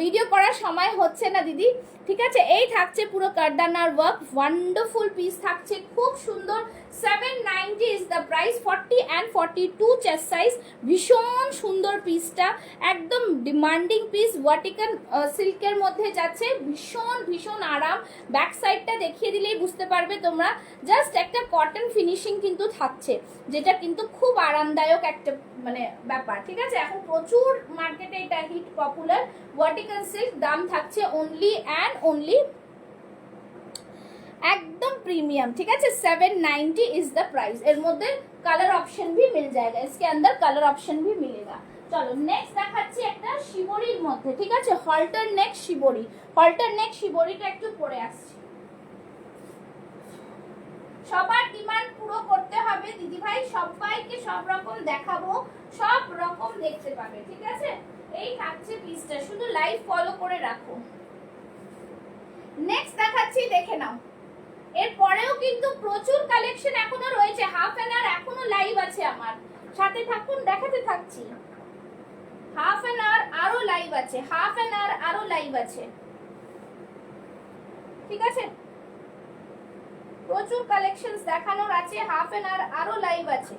A: ভিডিও করার সময় হচ্ছে না দিদি, ঠিক আছে। এই থাকছে পুরো কাটদানার ওয়ার্ক, ওয়ান্ডারফুল পিস থাকছে, খুব সুন্দর। 790 is the price, 40 and 42 chest size, ভীষণ সুন্দর পিসটা, একদম ডিমান্ডিং পিস, ভার্টিক্যাল সিল্কের মধ্যে যাচ্ছে, ভীষণ ভীষণ আরাম। ব্যাক সাইডটা দেখিয়ে দিলেই বুঝতে পারবে তোমরা, জাস্ট একটা কটন ফিনিশিং কিন্তু থাকছে, যেটা কিন্তু খুব আরামদায়ক একটা মানে ব্যাপার, ঠিক আছে। এখন প্রচুর মার্কেটে এটা হিট পপুলার ভার্টিক্যাল সিল্ক, দাম থাকছে অনলি অ্যান্ড অনলি एकदम प्रीमियम, ठीक है। 790 इज द प्राइस। এর মধ্যে কালার অপশন भी मिल जाएगा, इसके अंदर कलर ऑप्शन भी मिलेगा। চলো নেক্সট দেখাচ্ছি একটা শিবরির মধ্যে, ঠিক আছে, হল্টার নেক শিবরি। হল্টার নেক শিবরিটা একটু পরে আসছি, সবার ডিমান্ড পুরো করতে হবে দিদি ভাই, সবাইকে সব রকম দেখাবো, সব রকম দেখতে পাবে, ঠিক আছে। এই থাকছে পিসটা, শুধু লাইভ ফলো করে রাখো। নেক্সট দেখাচ্ছি, দেখে নাও। এরপরেও কিন্তু প্রচুর কালেকশন এখনো রয়েছে, হাফ অ্যান আওয়ার এখনো লাইভ আছে, আমার সাথে থাকুন, দেখাতে থাকছি। হাফ অ্যান আওয়ার আরো লাইভ আছে, হাফ অ্যান আওয়ার আরো লাইভ আছে, ঠিক আছে। প্রচুর কালেকশনস দেখানোর আছে, হাফ অ্যান আওয়ার আরো লাইভ আছে,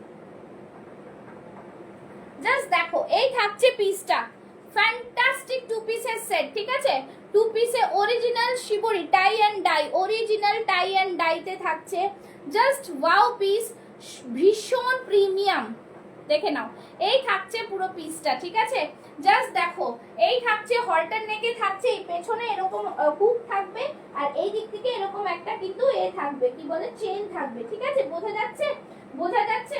A: জাস্ট দেখো। এই থাকছে পিসটা, ফ্যান্টাস্টিক 2 পিসের সেট, ঠিক আছে। 2 পিসে original shibori tie and dye, original tie and ডাইতে থাকছে, জাস্ট ওয়াও পিস, ভীষণ প্রিমিয়াম, দেখে নাও। এই থাকছে পুরো পিসটা, ঠিক আছে, জাস্ট দেখো। এই থাকছে হল্টার নেকে থাকছে, এই পেছনে এরকম হুক থাকবে, আর এই দিক থেকে এরকম একটা কিন্তু এ থাকবে, কি বলে, চেইন থাকবে, ঠিক আছে। বোঝা যাচ্ছে, বোঝা যাচ্ছে,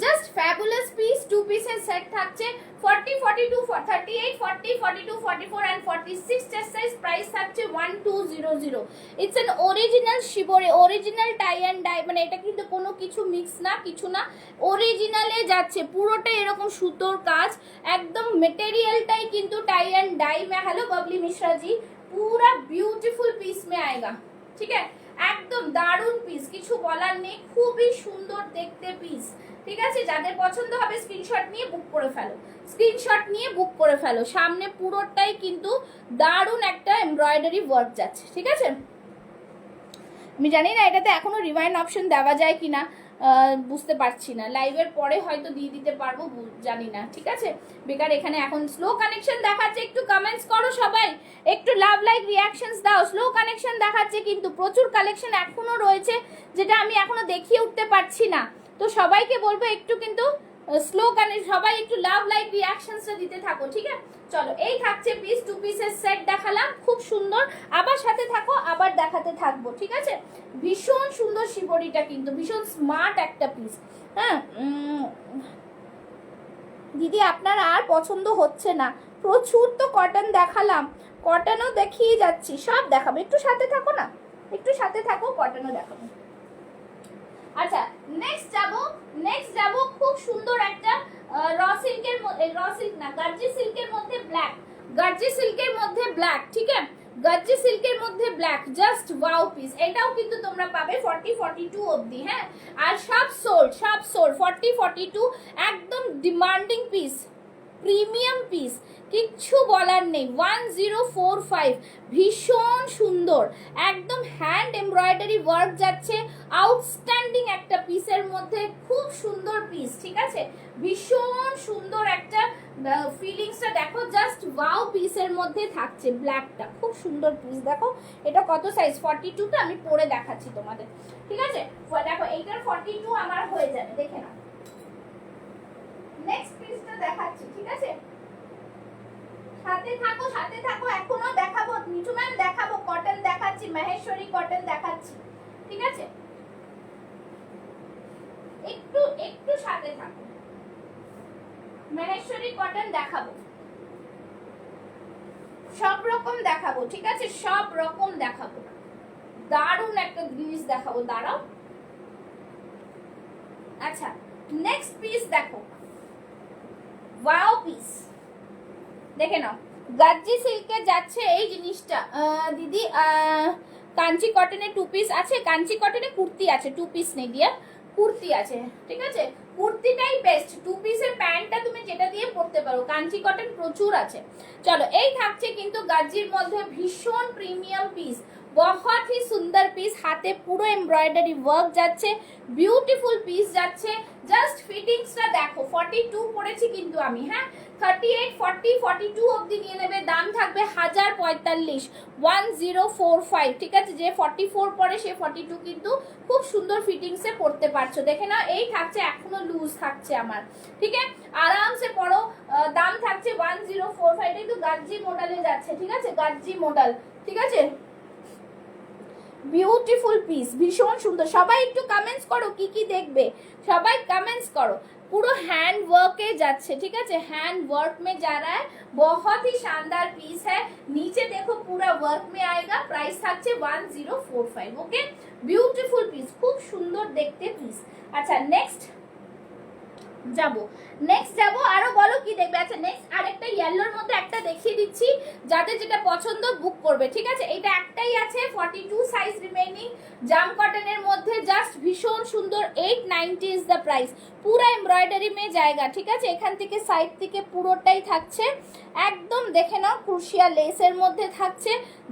A: জাস্ট ফ্যাবুলাস পিস। 2 পিসের সেট থাকছে 40, 42, 38, 40, 42, 44 and 46 চেস্ট সাইজ, প্রাইস থাকছে 1200। It's an original shibori, original tie and dye, মানে এটা কিন্তু কোনো কিছু মিক্স না, কিছু না, অরিজিনালে যাচ্ছে, পুরোটাই এরকম সুতোর কাজ, একদম মেটেরিয়ালটাই কিন্তু টাই এন্ড ডাই মে। হ্যালো बबली मिश्रा जी, पूरा ब्यूटीफुल पीस में आएगा, ठीक है। একদম দারুন পিস, কিছু বলার নেই, খুবই সুন্দর দেখতে পিস, ঠিক আছে, যাদের পছন্দ হবে স্ক্রিনশট নিয়ে বুক করে ফেলো, স্ক্রিনশট নিয়ে বুক করে ফেলো। সামনে পুরোটাই কিন্তু দারুণ একটা এমব্রয়ডারি ওয়ার্ক যাচ্ছে, ঠিক আছে। আমি জানি না এটাতে এখনো রিওয়াইন্ড অপশন দেওয়া যায় কিনা, বুঝতে পারছি না, লাইভের পরে হয়তো দিয়ে দিতে পারবো, জানি না, ঠিক আছে। বেকার এখানে এখন স্লো কানেকশন দেখাচ্ছে, একটু কমেন্টস করো সবাই, একটু লাভ লাইক রিয়াকশনস দাও। স্লো কানেকশন দেখাচ্ছে কিন্তু প্রচুর কালেকশন এখনো রয়েছে যেটা আমি এখনো দেখিয়ে উঠতে পারছি না, তো সবাইকে বলবো একটু কিন্তু স্লো কানেক্ট, সবাই একটু লাভ লাইক রিয়াকশনসটা দিতে থাকো, ঠিক আছে। চলো, এই থাকছে পিস, 2 পিসের সেট দেখালাম, খুব সুন্দর, আবার সাথে থাকো, আবার দেখাতে থাকবো, ঠিক আছে। ভীষণ সুন্দর শিবরিটা, কিন্তু ভীষণ স্মার্ট একটা পিস। হ্যাঁ দিদি আপনার আর পছন্দ হচ্ছে না, প্রচুর তো কটন দেখালাম, কটনও দেখিয়ে যাচ্ছি, সব দেখাবো, একটু সাথে থাকো না, একটু সাথে থাকো, কটনও দেখাবো। আচ্ছা, নেক্সট যাবো খুব সুন্দর একটা র সিল্কের মধ্যে, র সিল্ক না, গার্জি সিল্কের মধ্যে ব্ল্যাক, গার্জি সিল্কের মধ্যে ব্ল্যাক, ঠিক আছে, গার্জি সিল্কের মধ্যে ব্ল্যাক, জাস্ট ওয়াও পিস। এটাও কিন্তু তোমরা পাবে 40-42 অবধি, হ্যাঁ, আর সব সোল্ড 40-42, একদম ডিমান্ডিং পিস, প্রিমিয়াম পিস, কিচ্ছু বলার নেই। 1045, ভীষণ সুন্দর, একদম হ্যান্ড এমব্রয়ডারি ওয়ার্ক যাচ্ছে, আউটস্ট্যান্ডিং একটা পিসের মধ্যে, খুব সুন্দর পিস, ঠিক আছে, ভীষণ সুন্দর একটা ফিলিংসটা দেখো, জাস্ট ওয়াও পিসের মধ্যে থাকছে ব্ল্যাকটা, খুব সুন্দর পিস। দেখো এটা কত সাইজ, 42টা আমি পরে দেখাচ্ছি তোমাদের, ঠিক আছে। দেখো এইটার 42 আমার হয়ে যাবে, দেখে নাও। নেক্সট পিসটা দেখাচ্ছি, ঠিক আছে, সাথে থাকো, এখনো দেখাবো, মিঠু ম্যাম দেখাবো, কটন দেখাচ্ছি, মহেশ্বরী কটন দেখাচ্ছি, ঠিক আছে, একটু সাথে থাকো, মহেশ্বরী কটন দেখাবো, সব রকম দেখাবো, ঠিক আছে, সব রকম দেখাবো, দারুণ একটা জিনিস দেখাবো, দাঁড়াও। আচ্ছা, নেক্সট পিস দেখো, ওয়াও পিস, দেখে নাও, গার্জি সিল্কে যাচ্ছে এই জিনিসটা। দিদি কাঞ্চি কটনে 2 পিস আছে, কাঞ্চি কটনে কুর্তি আছে, 2 পিস নেই দিয়া, কুর্তি আছে, ঠিক আছে, কুর্তিটাই বেস্ট, 2 পিসের প্যান্টটা তুমি যেটা দিয়ে পরতে পারো, কাঞ্চি কটন প্রচুর আছে। চলো, এই থাকছে কিন্তু গার্জির মধ্যে ভীষণ প্রিমিয়াম পিস, बहुत ही সুন্দর পিস, হাতে পুরো এমব্রয়ডারি ওয়ার্ক যাচ্ছে, বিউটিফুল পিস যাচ্ছে, জাস্ট ফিটিংসটা দেখো, 42 পরেছি কিন্তু আমি, হ্যাঁ, 38, 40, 42 অবধি নিয়ে নেবে, দাম থাকবে 1045, 1045, ঠিক আছে, যে 44 পরে সে 42 কিন্তু খুব সুন্দর ফিটিংসে পরতে পারছো, দেখে না, এই থাকছে, এখনো লুজ থাকছে আমার, ঠিক আছে, আরামসে পরো, দাম থাকছে 1045, এটা কিন্তু গার্জি মডেলে যাচ্ছে, ঠিক আছে, গার্জি মডেল, ঠিক আছে, বিউটিফুল পিস, ভীষণ সুন্দর। সবাই একটু কমেন্টস করো কি কি দেখবে, সবাই কমেন্টস করো। पूरा हैंड वर्क जाच्छे, ठीक है, हैंड वर्क में जा रहा है, बहुत ही शानदार पीस है, नीचे देखो पूरा वर्क में आएगा, प्राइस থাকছে 1045, ओके, ब्यूटीफुल पीस, खूब सुंदर देखते पीस। अच्छा नेक्स्ट যাবো, নেক্সট যাবো, আরো বলো কি দেখবে। আচ্ছা নেক্সট আরেকটা ইয়েলোর মধ্যে একটা দেখিয়ে দিচ্ছি, যাদের যেটা পছন্দ বুক করবে, ঠিক আছে, এটা একটাই আছে, 42 সাইজ রিমেইনিং, জাম কটনের মধ্যে, জাস্ট ভীষণ সুন্দর, 890 ইজ দ্য প্রাইস, পুরো এমব্রয়ডারি মে জায়গা, ঠিক আছে, এখান থেকে সাইড থেকে পুরোটাই থাকছে, একদম দেখে নাও, ক্রুশিয়া লেসের মধ্যে থাকছে,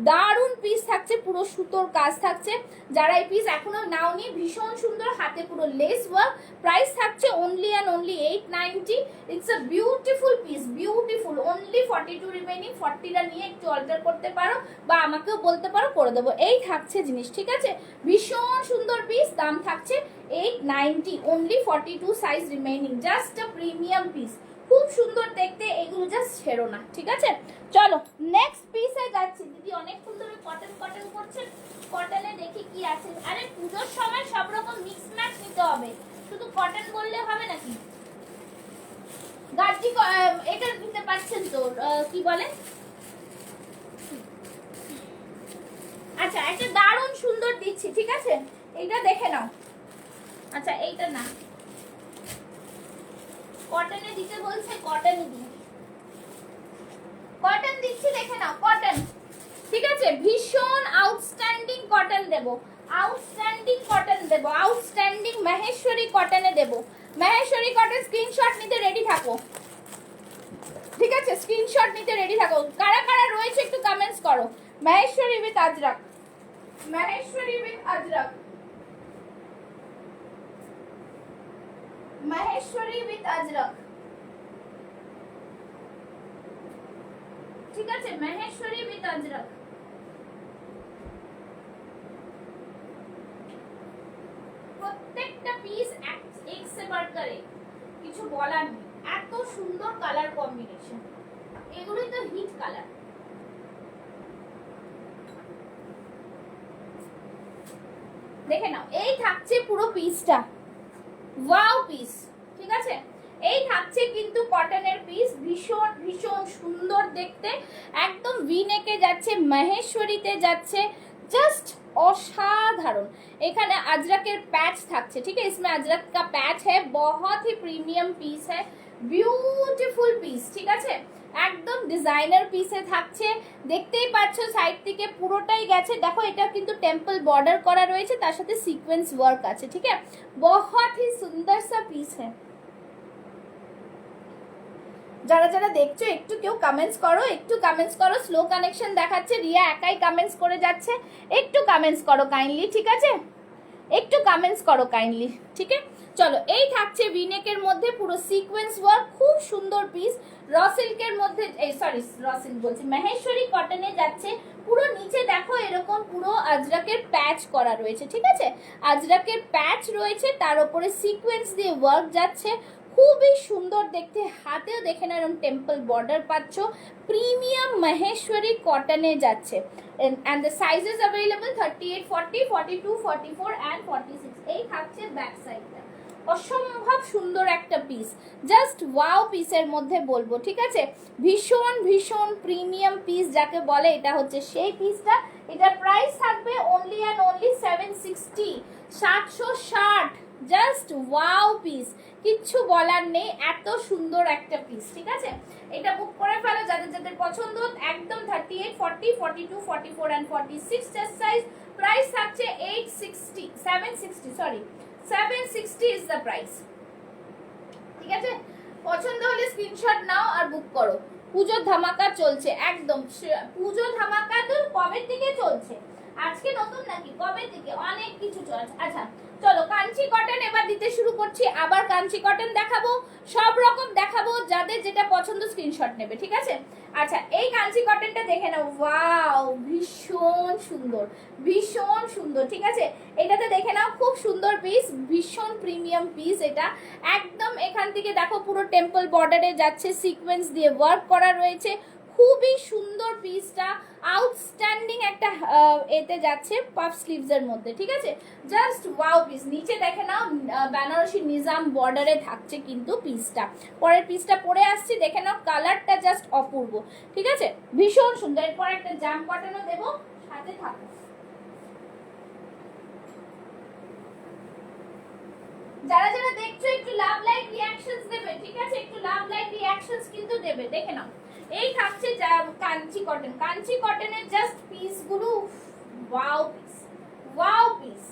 A: দারুণ পিস থাকছে, পুরো সুতোর কাজ থাকছে, যারা এই পিস এখনো নাওনি, ভীষণ সুন্দর, হাতে পুরো লেস ওয়ার্ক, প্রাইস থাকছে only and only 890, it's a beautiful piece, beautiful, only 42 remaining, 40টা নিয়ে একটু অল্টার করতে পারো বা আমাকেও বলতে পারো, করে দেবো, এই থাকছে জিনিস, ঠিক আছে, ভীষণ সুন্দর পিস, দাম থাকছে 890, অনলি 42 সাইজ রিমেইনিং, জাস্ট আ প্রিমিয়াম পিস, খুব সুন্দর দেখতে, এগুলো জাস্ট ছেড়ো না, ঠিক আছে। চলো নেক্সট পিসে যাচ্ছি, দিদি অনেকক্ষণ ধরে কটন কটন করছেন, কটনে দেখি কি আছে, আরে পুজোর সময় সব রকম মিক্স ম্যাচ নিতে হবে, শুধু কটন বললে হবে নাকি, গার্জি এটা নিতে পারছেন তো, কি বলে, আচ্ছা একটা দারুণ সুন্দর দিচ্ছি, ঠিক আছে, এইটা দেখে নাও, আচ্ছা এইটা না, কটনে দিতে বলছে, কটনে দিই, কটন দিচ্ছি, দেখে নাও, কটন, ঠিক আছে, ভীষণ আউটস্ট্যান্ডিং কটন দেবো, আউটস্ট্যান্ডিং কটন দেবো, আউটস্ট্যান্ডিং মহেশ্বরী কটনে দেবো, মাহেশ্বরী কটন স্ক্রিনশট নিতে রেডি থাকো, ঠিক আছে? স্ক্রিনশট নিতে রেডি থাকো। কারা কারা রয়েছে একটু কমেন্টস করো। Maheshwari with Ajrak, Maheshwari with Ajrak, Maheshwari with Ajrak, ঠিক আছে? মাহেশ্বরী উইথ আজরাক। প্রত্যেকটা পিস এক সে বাড়कर एक, কিছু বলার নেই। এত সুন্দর কালার কম্বিনেশন, এগুলোই তো হিট কালার। দেখে নাও, এই থাকছে পুরো পিসটা, ওয়াও পিস, ঠিক আছে? এই থাকছে কিন্তু কটনের পিস, ভীষণ ভীষণ সুন্দর দেখতে, একদম ভি নেকে যাচ্ছে, মহেশ্বরীতে যাচ্ছে, জাস্ট असाधारण। এখানে আজরাকের প্যাচ থাকছে, ঠিক আছে? इसमें अजरक का पैच है, बहुत ही प्रीमियम पीस है, বিউটিফুল পিস, ঠিক আছে? একদম ডিজাইনার পিসে থাকছে, দেখতেই পাচ্ছ সাইড থেকে পুরোটাই গেছে। দেখো এটা কিন্তু টেম্পল বর্ডার করা রয়েছে, তার সাথে সিকোয়েন্স ওয়ার্ক আছে, ঠিক আছে? बहुत ही सुंदर सा पीस है। যারা যারা দেখছো একটু কেউ কমেন্টস করো, একটু কমেন্টস করো। স্লো কানেকশন দেখাচ্ছে, রিয়া একাই কমেন্টস করে যাচ্ছে, একটু কমেন্টস করো কাইন্ডলি, ঠিক আছে? একটু কমেন্টস করো কাইন্ডলি, ঠিক আছে? চলো, এই থাকছে ভিনেকের মধ্যে পুরো সিকোয়েন্স ওয়ার্ক, খুব সুন্দর পিস। র সিল্কের মধ্যে, এই সরি র সিল্ক বলছি, মহেশ্বরী কটনে যাচ্ছে। পুরো নিচে দেখো এরকম পুরো আজরাকের প্যাচ করা রয়েছে, ঠিক আছে? আজরাকের প্যাচ রয়েছে, তার উপরে সিকোয়েন্স দিয়ে ওয়ার্ক যাচ্ছে, খুবই সুন্দর দেখতে। হাতেও দেখে না এরকম টেম্পল বর্ডার পাচ্ছ, প্রিমিয়াম মহেশ্বরী কটনে যাচ্ছে। and the sizes available 38 40 42 44 and 46। এই থাকছে ব্যাক সাইডটা, অসম্ভব সুন্দর একটা পিস, জাস্ট ওয়াও পিসের মধ্যে বলবো, ঠিক আছে? ভীষণ ভীষণ প্রিমিয়াম পিস যাকে বলে, এটা হচ্ছে সেই পিসটা। এটার প্রাইস থাকবে only and only 760, 760, just wow piece, কিচ্ছু বলার নেই, এত সুন্দর একটা পিস, ঠিক আছে? এটা বুক করে ফেলো যাদের যাদের পছন্দ, একদম 38 40 42 44 and 46 চেস্ট সাইজ। প্রাইস থাকছে 860, 760, সরি 760 ইজ দ্য প্রাইস, ঠিক আছে? পছন্দ হলে স্ক্রিনশট নাও আর বুক করো। পুজোর ধামাকা চলছে, একদম পুজো ধামাকা তো কবে থেকে চলছে? আজকে নতুন নাকি, কবে থেকে? অনেক কিছু চলছে। আচ্ছা চলো, কাঞ্চি কটন এবার দিতে শুরু করছি, আবার কাঞ্চি কটন দেখাবো, সব রকম দেখাবো, যাদের যেটা পছন্দ স্ক্রিনশট নেবে, ঠিক আছে? আচ্ছা, এই কাঞ্চি কটনটা দেখে নাও, ওয়াও ভীষণ সুন্দর, ভীষণ সুন্দর, ঠিক আছে? এটাতে দেখে নাও, খুব সুন্দর পিস, ভীষণ প্রিমিয়াম পিস এটা। একদম এখান থেকে দেখো পুরো টেম্পল বর্ডারে যাচ্ছে, সিকোয়েন্স দিয়ে ওয়ার্ক করা রয়েছে, খুবই সুন্দর পিসটা, আউটস্ট্যান্ডিং একটা এতে যাচ্ছে পাফ স্লিভস এর মধ্যে, ঠিক আছে? Just wow piece. নিচে দেখে নাও বেনারসি নিজাম বর্ডারে থাকছে কিন্তু পিসটা। পরের পিসটা পরে আসছি, দেখে নাও কালারটা জাস্ট অপূর্ব, ঠিক আছে? ভীষণ সুন্দর। এরপর একটা জাম কটনও দেবো, সাথে থাকো। যারা যারা দেখছো একটু লাভ লাইক রিঅ্যাকশনস দেবে, ঠিক আছে? একটু লাভ লাইক রিঅ্যাকশনস কিন্তু দেবে। দেখে নাও, এই থাকছে কাঞ্চি কটন, কাঞ্চি কটনের জাস্ট পিস গুলো, ওয়াও পিস, ওয়াও পিস,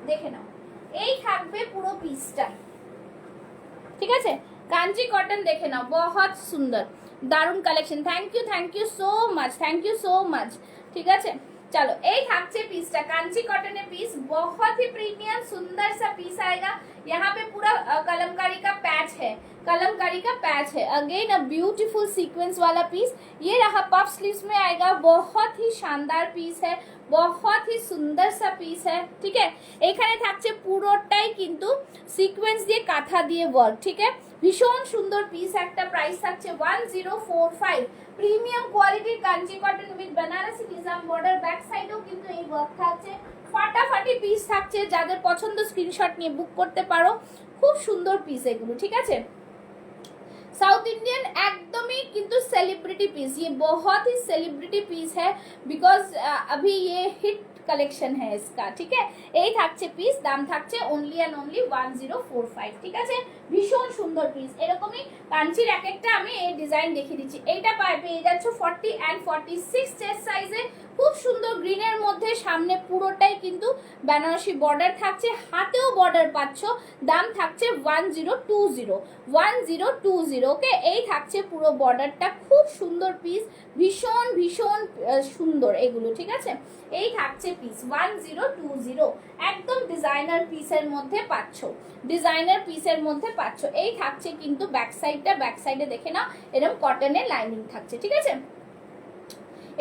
A: দেখে নাও, এই থাকবে পুরো পিসটা, ঠিক আছে? কাঞ্চি কটন দেখে নাও, বহুত সুন্দর, দারুণ collection. Thank you so much, thank you so much, ঠিক আছে? चलो এই থাকছে পিসটা, কাঞ্চি কটনের পিস, बहुत ही प्रीमियम सुंदर सा पीस आएगा। यहाँ पे पूरा कलमकारी का पैच है, कलमकारी का पैच है, अगेन अ ब्यूटीफुल सीक्वेंस वाला पीस। ये रहा पफ स्लीव्स में आएगा, बहुत ही शानदार पीस है, बहुत ही सुंदर सा पीस है, ठीक है? এখানে থাকছে পুরোটাই কিন্তু সিকোয়েন্স দিয়ে কাঁথা দিয়ে ওয়ার্ক, ঠিক আছে? ভীষণ সুন্দর পিস একটা। প্রাইস থাকছে 1045। প্রিমিয়াম কোয়ালিটির Kanchi cotton with Benarasi Nizam border, back সাইডেও কিন্তু এই ওয়ার্ক থাকছে, ফাটাফাটি পিস থাকছে। যাদের পছন্দ স্ক্রিনশট নিয়ে বুক করতে পারো, খুব সুন্দর পিস এগুলো, ঠিক আছে? साउथ इंडियन एकदम ही किंतु सेलिब्रिटी पीस, ये बहुत ही सेलिब्रिटी पीस है, बिकॉज अभी ये हिट কালেকশন है इसका, ঠিক আছে? এই থাকছে পিস, দাম থাকছে অনলি এন্ড অনলি 1045, ঠিক আছে? ভীষণ সুন্দর পিস। এরকমই কাঞ্চির এক একটা আমি এই ডিজাইন দেখিয়ে দিচ্ছি। এইটা পেয়ে যাচ্ছ 40 and 46 চেস্ট সাইজে, খুব সুন্দর গ্রিনের মধ্যে, সামনে পুরোটাই কিন্তু বেনারসি বর্ডার থাকছে, হাতেও বর্ডার পাচ্ছ। দাম থাকছে 1020 ওকে। এই থাকছে পুরো বর্ডারটা, খুব সুন্দর পিস, ভীষণ ভীষণ সুন্দর এগুলো, ঠিক আছে। এই থাকছে পিস 1020, একদম ডিজাইনার পিসের মধ্যে পাচ্ছ, ডিজাইনার পিসের মধ্যে পাচ্ছ। এই থাকছে কিন্তু ব্যাক সাইডটা, ব্যাক সাইডে দেখে নাও এরকম কটনের লাইনিং থাকছে, ঠিক আছে।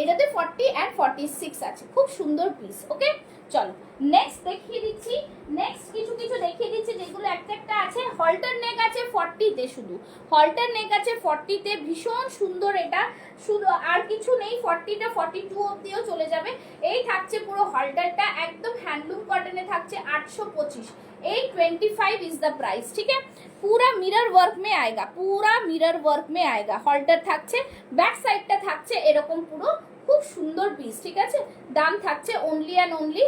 A: এটাতে 40 and 46 আছে, খুব সুন্দর পিস, ওকে। চলো নেক্সট দেখিয়ে দিচ্ছি, নেক্সট কিছু কিছু দেখিয়ে দিচ্ছি যেগুলো একটা একটা আছে। হল্টার নেক আছে 40-তে, শুধু হল্টার নেক আছে 40-তে, ভীষণ সুন্দর এটা, শুধু আর কিছু নেই। 40টা 42 অবধিও চলে যাবে। এই থাকছে পুরো হল্টারটা, একদম হ্যান্ডলুম কটনে থাকছে 825। 825 इज द प्राइस, ठीक है। पूरा मिरर वर्क में आएगा, पूरा मिरर वर्क में आएगा। हल्टर থাকছে, ব্যাক সাইডটা থাকছে এরকম পুরো, খুব সুন্দর পিস, ঠিক আছে। দাম থাকছে অনলি অ্যান্ড অনলি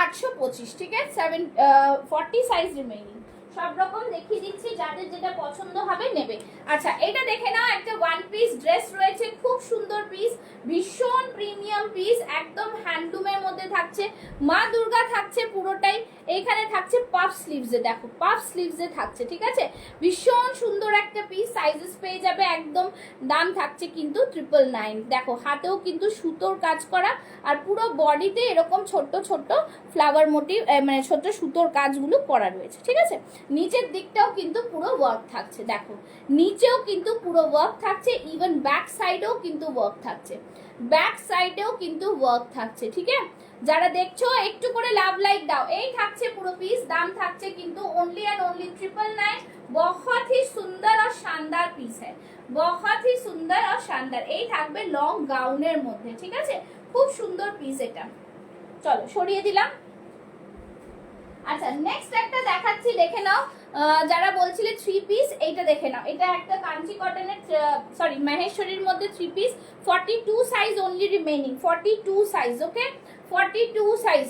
A: 825, ঠিক আছে। 40 সাইজ রিমেইনিং, সব রকম দেখিয়ে দিচ্ছি, যাদের যেটা পছন্দ হবে নেবে। আচ্ছা এটা দেখে নাও, একটা ওয়ান পিস ড্রেস রয়েছে, খুব সুন্দর পিস, ভীষণ প্রিমিয়াম পিস, একদম হ্যান্ডলুমের মধ্যে থাকছে, মা দুর্গা থাকছে পুরোটাই। এইখানে থাকছে পাফ স্লিভসে, দেখো পাফ স্লিভসে থাকছে, ঠিক আছে। ভীষণ সুন্দর একটা পিস, সাইজেস পেয়ে যাবে একদম। দাম থাকছে কিন্তু 999। দেখো হাতেও কিন্তু সুতোর কাজ করা, আর পুরো বডিতে এরকম ছোট্ট ছোট্ট ফ্লাওয়ার মোটিভ, মানে ছোট্ট সুতোর কাজগুলো করা রয়েছে, ঠিক আছে। নিচের দিকটাও কিন্তু পুরো ওয়ার্ক থাকছে, দেখো নিচেও কিন্তু পুরো ওয়ার্ক থাকছে, ইভেন ব্যাক সাইডেও কিন্তু ওয়ার্ক থাকছে, ব্যাক সাইডেও কিন্তু ওয়ার্ক থাকছে, ঠিক আছে। যারা দেখছো একটু করে লাভ লাইক দাও। এই থাকছে পুরো পিস, দাম থাকছে কিন্তু অনলি एंड ओनली 999। बहुत ही सुंदर और शानदार পিস है, बहुत ही सुंदर और शानदार। এই থাকবে লং গাউনের মধ্যে, ঠিক আছে, খুব সুন্দর পিস এটা। চলো সরিয়ে দিলাম। আচ্ছা নেক্সট একটা দেখাচ্ছি, দেখে নাও। যারা বলছিলে 3 পিস, এইটা দেখে নাও, এটা একটা কাঞ্চি কটনের, সরি মাহেশ্বরীর মধ্যে 3 piece, 42 size only remaining, 42 size, okay 42 size.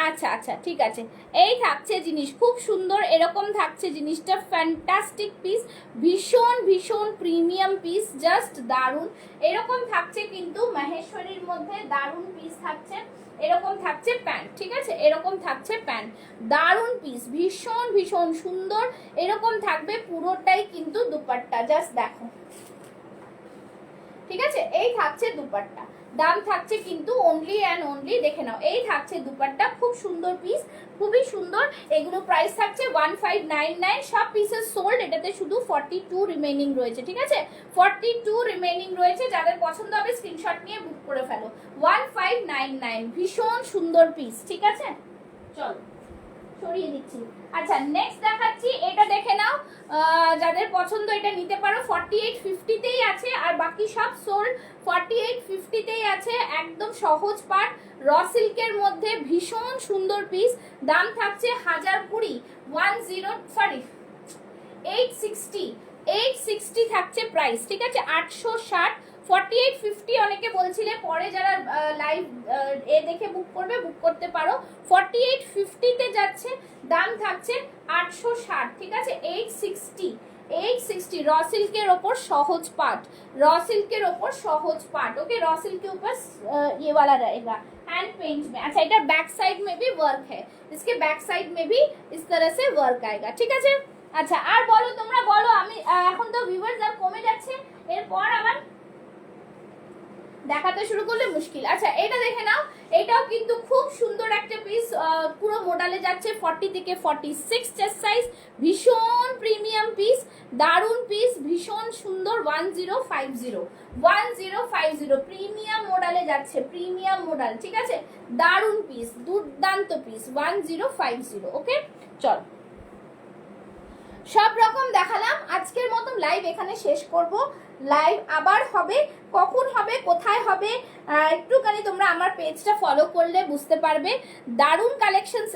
A: আচ্ছা আচ্ছা ঠিক আছে। এই থাকছে জিনিস, খুব সুন্দর এরকম থাকছে জিনিসটা, ফ্যান্টাস্টিক পিস, ভীষণ ভীষণ প্রিমিয়াম পিস, জাস্ট দারুণ। এরকম থাকছে কিন্তু মাহেশ্বরীর মধ্যে, দারুণ পিস থাকছে। এরকম থাকছে প্যান্ট, ঠিক আছে, এরকম থাকছে প্যান্ট, দারুণ পিস, ভীষণ ভীষণ সুন্দর। এরকম থাকবে পুরোটাই কিন্তু দুপাট্টা, জাস্ট দেখো, ঠিক আছে। এই থাকছে দুপাট্টা, দাম থাকছে কিন্তু অনলি অ্যান্ড অনলি, দেখে নাও, এই থাকছে দুপাট্টা, খুব সুন্দর পিস, খুবই সুন্দর। এগুলো প্রাইস থাকছে 1599। সব পিসেস সোল্ড, এটাতে শুধু 42 রিমেইনিং রয়েছে, ঠিক আছে, 42 রিমেইনিং রয়েছে। যাদের পছন্দ হবে স্ক্রিনশট নিয়ে বুক করে ফেলো। 1599, ভীষণ সুন্দর পিস, ঠিক আছে। চলো সরিয়ে দিচ্ছি। আচ্ছা নেক্সট দেখাচ্ছি, এটা দেখে নাও, যাদের পছন্দ এটা নিতে পারো। 4850-তেই আছে, আর বাকি সব সোল্ড। 4850-তেই আছে, একদম সহজ পাট, র সিল্কের মধ্যে, ভীষণ সুন্দর পিস। দাম থাকছে 1020, 860 থাকছে প্রাইস, ঠিক আছে, 860। 4850 অনেকে বলছিলে, পরে যারা লাইভ এ দেখে বুক করবে, বুক করতে পারো। 4850-তে যাচ্ছে, দাম থাকছে 860, ঠিক আছে, 860 র সিল্কের ওপর সহজ পাট, র সিল্কের ওপর সহজ পাট, ओके। র सिल्क के ऊपर ये वाला रहेगा हैंड पेंट में। अच्छा এটা बैक साइड में भी वर्क है, इसके बैक साइड में भी इस तरह से वर्क आएगा, ঠিক আছে। আচ্ছা আর বলো, তোমরা বলো, আমি এখন তো ভিউয়ার্স আর কমে যাচ্ছে, এরপর আবার দেখাতে শুরু করলে মুশকিল। আচ্ছা এটা দেখে নাও, এটাও কিন্তু খুব সুন্দর একটা পিস, পুরো মোডালে যাচ্ছে, 40 থেকে 46 চেস্ট সাইজ, ভীষণ প্রিমিয়াম পিস, দারুণ পিস, ভীষণ সুন্দর। 1050 প্রিমিয়াম মোডালে যাচ্ছে, প্রিমিয়াম মোডাল, ঠিক আছে, দারুণ পিস, দুর্দান্ত পিস, 1050, ওকে। চল সব রকম দেখালাম, আজকের মতন লাইভ এখানে শেষ করব। লাইভ আবার হবে, কখন হবে, কোথায় হবে, একটুখানি তোমরা আমার পেজটা ফলো করলে বুঝতে পারবে। দারুণ কালেকশনস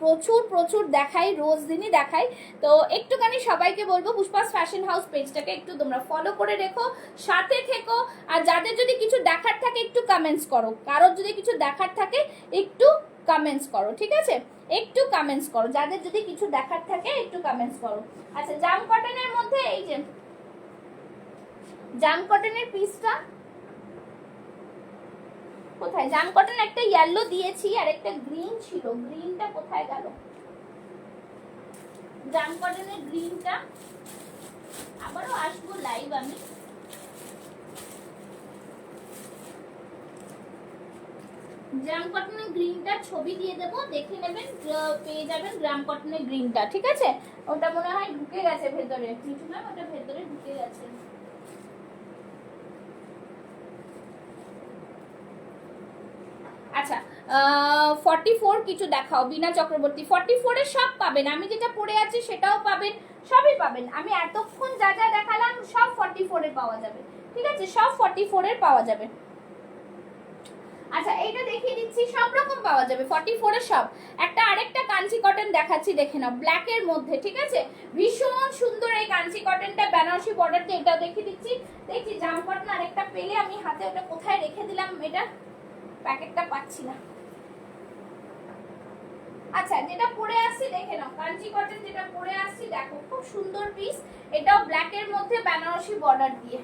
A: প্রচুর প্রচুর দেখাই, রোজ দিনই দেখাই। তো একটুখানি সবাইকে বলবো পুষ্পাস ফ্যাশন হাউস পেজটাকে একটু তোমরা ফলো করে রেখো, সাথে থেকো। আর যাদের যদি কিছু দেখার থাকে একটু কমেন্টস করো, কারোর যদি কিছু দেখার থাকে একটু কমেন্টস করো, ঠিক আছে, একটু কমেন্টস করো, যাদের যদি কিছু দেখার থাকে একটু কমেন্টস করো। আচ্ছা জাম কটনের মধ্যে এই যে জাম কটনের পিসটা কোথায়? জাম কটন একটা ইয়েলো দিয়েছি আর একটা গ্রিন ছিল, গ্রিনটা কোথায় গেল? জাম কটনের গ্রিনটা আবারও আসবো লাইভ আমি। গ্রাম কটনের গ্রিনটা ছবি দিয়ে দেবো, দেখে নেবেন, পেয়ে যাবেন গ্রাম কটনের গ্রিনটা, ঠিক আছে? ওটা মনে হয় ঢুকে গেছে ভেতরে, কিছু না, ওটা ভেতরে ঢুকে গেছে। আচ্ছা 44 কিছু দেখাও বিনা চক্রবর্তী। 44 এর সব পাবেন, আমি যেটা পরে আছি সেটাও পাবেন, সবই পাবেন। আমি এতক্ষণ যা যা দেখালাম সব 44 এর পাওয়া যাবে, ঠিক আছে? সব 44 এর পাওয়া যাবে। আচ্ছা এইটা দেখিয়ে দিচ্ছি, সব রকম পাওয়া যাবে 44 এর সব। একটা আরেকটা কাঞ্চি কটন দেখাচ্ছি, দেখে নাও, ব্ল্যাক এর মধ্যে, ঠিক আছে? ভীষণ সুন্দর এই কাঞ্চি কটনটা, বেনারসি বর্ডারটা, এটাও দেখিয়ে দিচ্ছি। দেখছি জাম কটন আরেকটা পেলে আমি হাতে, ওটা কোথায় রেখে দিলাম, এটা প্যাকেটটা পাচ্ছি না। আচ্ছা যেটা পরে আসছি দেখে নাও, কাঞ্চি কটন যেটা পরে আসছি, দেখো খুব সুন্দর পিস, এটাও ব্ল্যাক এর মধ্যে বেনারসি বর্ডার দিয়ে।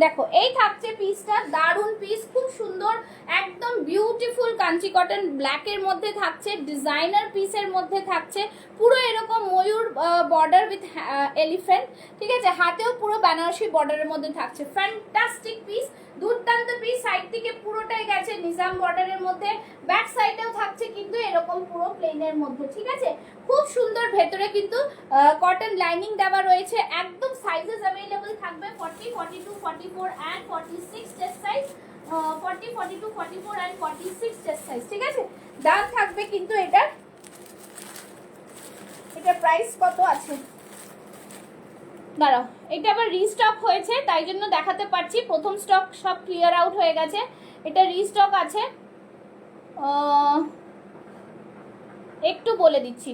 A: দেখো এই থাকছে পিসটা, দারুন পিস, খুব সুন্দর, একদম বিউটিফুল কাঞ্চি কটন ব্ল্যাক এর মধ্যে থাকছে, ডিজাইনার পিসের মধ্যে থাকছে, পুরো এরকম ময়ূর বর্ডার উইথ এলিফ্যান্ট, ঠিক আছে? হাতেও পুরো বেনারসি বর্ডারের মধ্যে থাকছে, ফ্যান্টাস্টিক পিস, দুর্দান্ত পিস। সাইড থেকে পুরোটাই গেছে নিজাম বর্ডারের মধ্যে, ব্যাক সাইডেও থাকছে কিন্তু এরকম পুরো প্লেনের মধ্যে, ঠিক আছে? খুব সুন্দর, ভেতরে কিন্তু কটন লাইনিং দেওয়া রয়েছে, একদম সাইজেস अवेलेबल থাকবে 40, 42, 44 and 46 chest size, 40, 42, 44 and 46 chest size, ঠিক আছে? দাম থাকবে কিন্তু এটা প্রাইস কত আছে দাঁড়াও, এটা আবার রিস্টক হয়েছে তাই জন্য দেখাতে পারছি, প্রথম স্টক সব ক্লিয়ার আউট হয়ে গেছে, এটা রিস্টক আছে, একটু বলে দিচ্ছি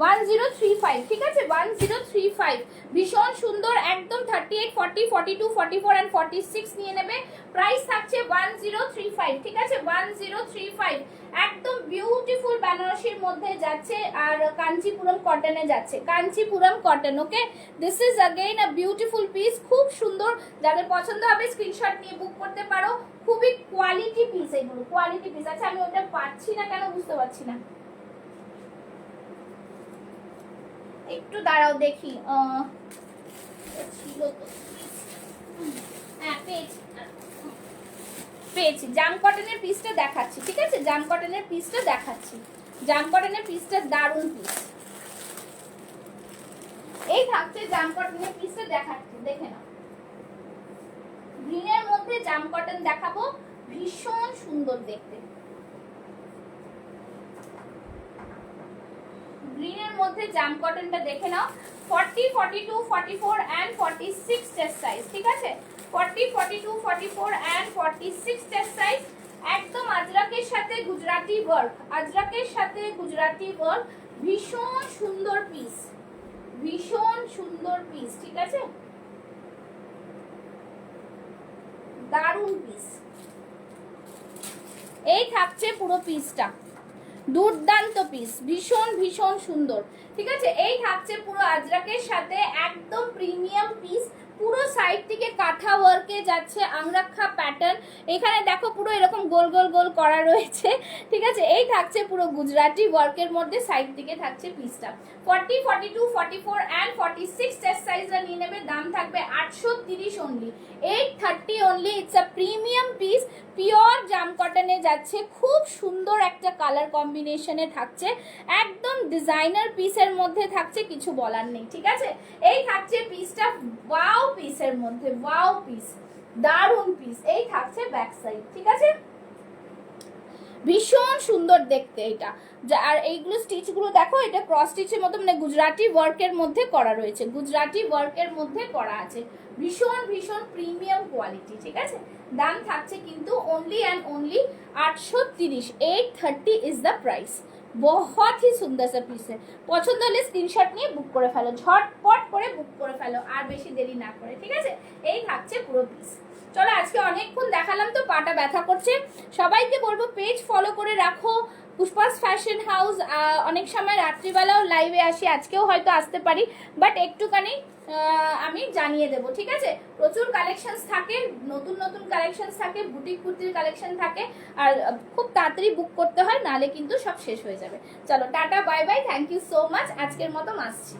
A: 1035, ঠিক আছে? 1035, ভীষণ সুন্দর, একদম 38, 40, 42, 44 এন্ড 46 নিয়ে নেবে, প্রাইস থাকছে 1035, ঠিক আছে? 1035, একদম বিউটিফুল বেনারসির মধ্যে যাচ্ছে আর কাঞ্চিপুরম কটনে যাচ্ছে, Kanchipuram cotton, okay? This is again a beautiful piece, খুব সুন্দর, যাদের পছন্দ হবে স্ক্রিনশট নিয়ে বুক করতে পারো, খুবই কোয়ালিটি পিস এগুলো, কোয়ালিটি পিস। আচ্ছা আমি ওটা পাচ্ছি না কেন বুঝতে পারছি না, একটু দাঁড়াও দেখি, ছিল তো, হ্যাঁ পেয়েছি, জাম কটনের পিসটা দেখাচ্ছি, ঠিক আছে? জাম কটনের পিসটা দেখাচ্ছি, জাম কটনের পিসটা দারুণ পিস, এই থাকছে জাম কটনের পিসটা দেখাচ্ছি, দেখে নাও, গ্রিনের মধ্যে জাম কটন দেখাবো, ভীষণ সুন্দর দেখতে, গ্রিনের মধ্যে জাম কটনটা দেখে নাও, 40, 42, 44 এন্ড 46 চেস্ট সাইজ, ঠিক আছে? 40, 42, 44 এন্ড 46 চেস্ট সাইজ, একদম আজরাকের সাথে গুজরাটি ওয়ার্ক, আজরাকের সাথে গুজরাটি ওয়ার্ক, ভীষণ সুন্দর পিস, ভীষণ সুন্দর পিস, ঠিক আছে? দারুণ পিস, এই থাকছে পুরো পিসটা, দুর্দান্ত পিস, ভীষণ ভীষণ সুন্দর, ঠিক আছে? এই থাকছে পুরো আজরাকের সাথে, একদম প্রিমিয়াম পিস, পুরো সাইড থেকে কাঁথা ওয়ার্কে যাচ্ছে, আংরাক্ষা প্যাটার্ন, এখানে দেখো পুরো এরকম গোল গোল গোল করা রয়েছে, ঠিক আছে? এই থাকছে পুরো গুজরাটি ওয়ার্কের মধ্যে, সাইড থেকে থাকছে পিসটা, 40, 42, 44 এন্ড 46 চেস্ট সাইজটা নিয়ে নেবে, দাম থাকবে 830 only, 830 only. It's a premium piece, pure jam কটনে যাচ্ছে, খুব সুন্দর একটা কালার কম্বিনেশনে থাকছে, একদম ডিজাইনার পিসের মধ্যে থাকছে, কিছু বলার নেই, ঠিক আছে? এই থাকছে পিসটা, ওয়াও পিসের মধ্যে, ওয়াও পিস, দারুণ পিস, এই থাকছে ব্যাক সাইড, ঠিক আছে? ভীষণ সুন্দর দেখতে এটা, আর এইগুলো স্টিচগুলো দেখো, এটা ক্রস স্টিচের মতো, মানে গুজরাটি ওয়ার্কের মধ্যে করা রয়েছে, গুজরাটি ওয়ার্কের মধ্যে করা আছে, ভীষণ ভীষণ প্রিমিয়াম কোয়ালিটি, ঠিক আছে? দাম থাকছে কিন্তু only and only 830, 830 is the price, बहुत ही সুন্দর সা পিস है, পছন্দ হলে স্ক্রিনশট নিয়ে বুক করে ফেলো, ঝটপট করে বুক করে ফেলো, আর বেশি দেরি না করে, ঠিক আছে? এই থাকছে পুরো পিস, চলো আজকে অনেকক্ষণ দেখালাম তো, পাটা ব্যথা করছে। সবাইকে বলবো পেজ ফলো করে রাখো পুষ্পাস ফ্যাশন হাউস। অনেক সময় রাত্রিবেলাও লাইভে আসি, আজকেও হয়তো আসতে পারি, বাট একটুখানি আমি জানিয়ে দেবো, ঠিক আছে? প্রচুর কালেকশনস থাকে, নতুন নতুন কালেকশনস থাকে, বুটিক কুর্তির কালেকশন থাকে, আর খুব তাড়াতাড়ি বুক করতে হয়, নালে কিন্তু সব শেষ হয়ে যাবে। চলো tata, bye bye, thank you so much, আজকের মতো আসছি।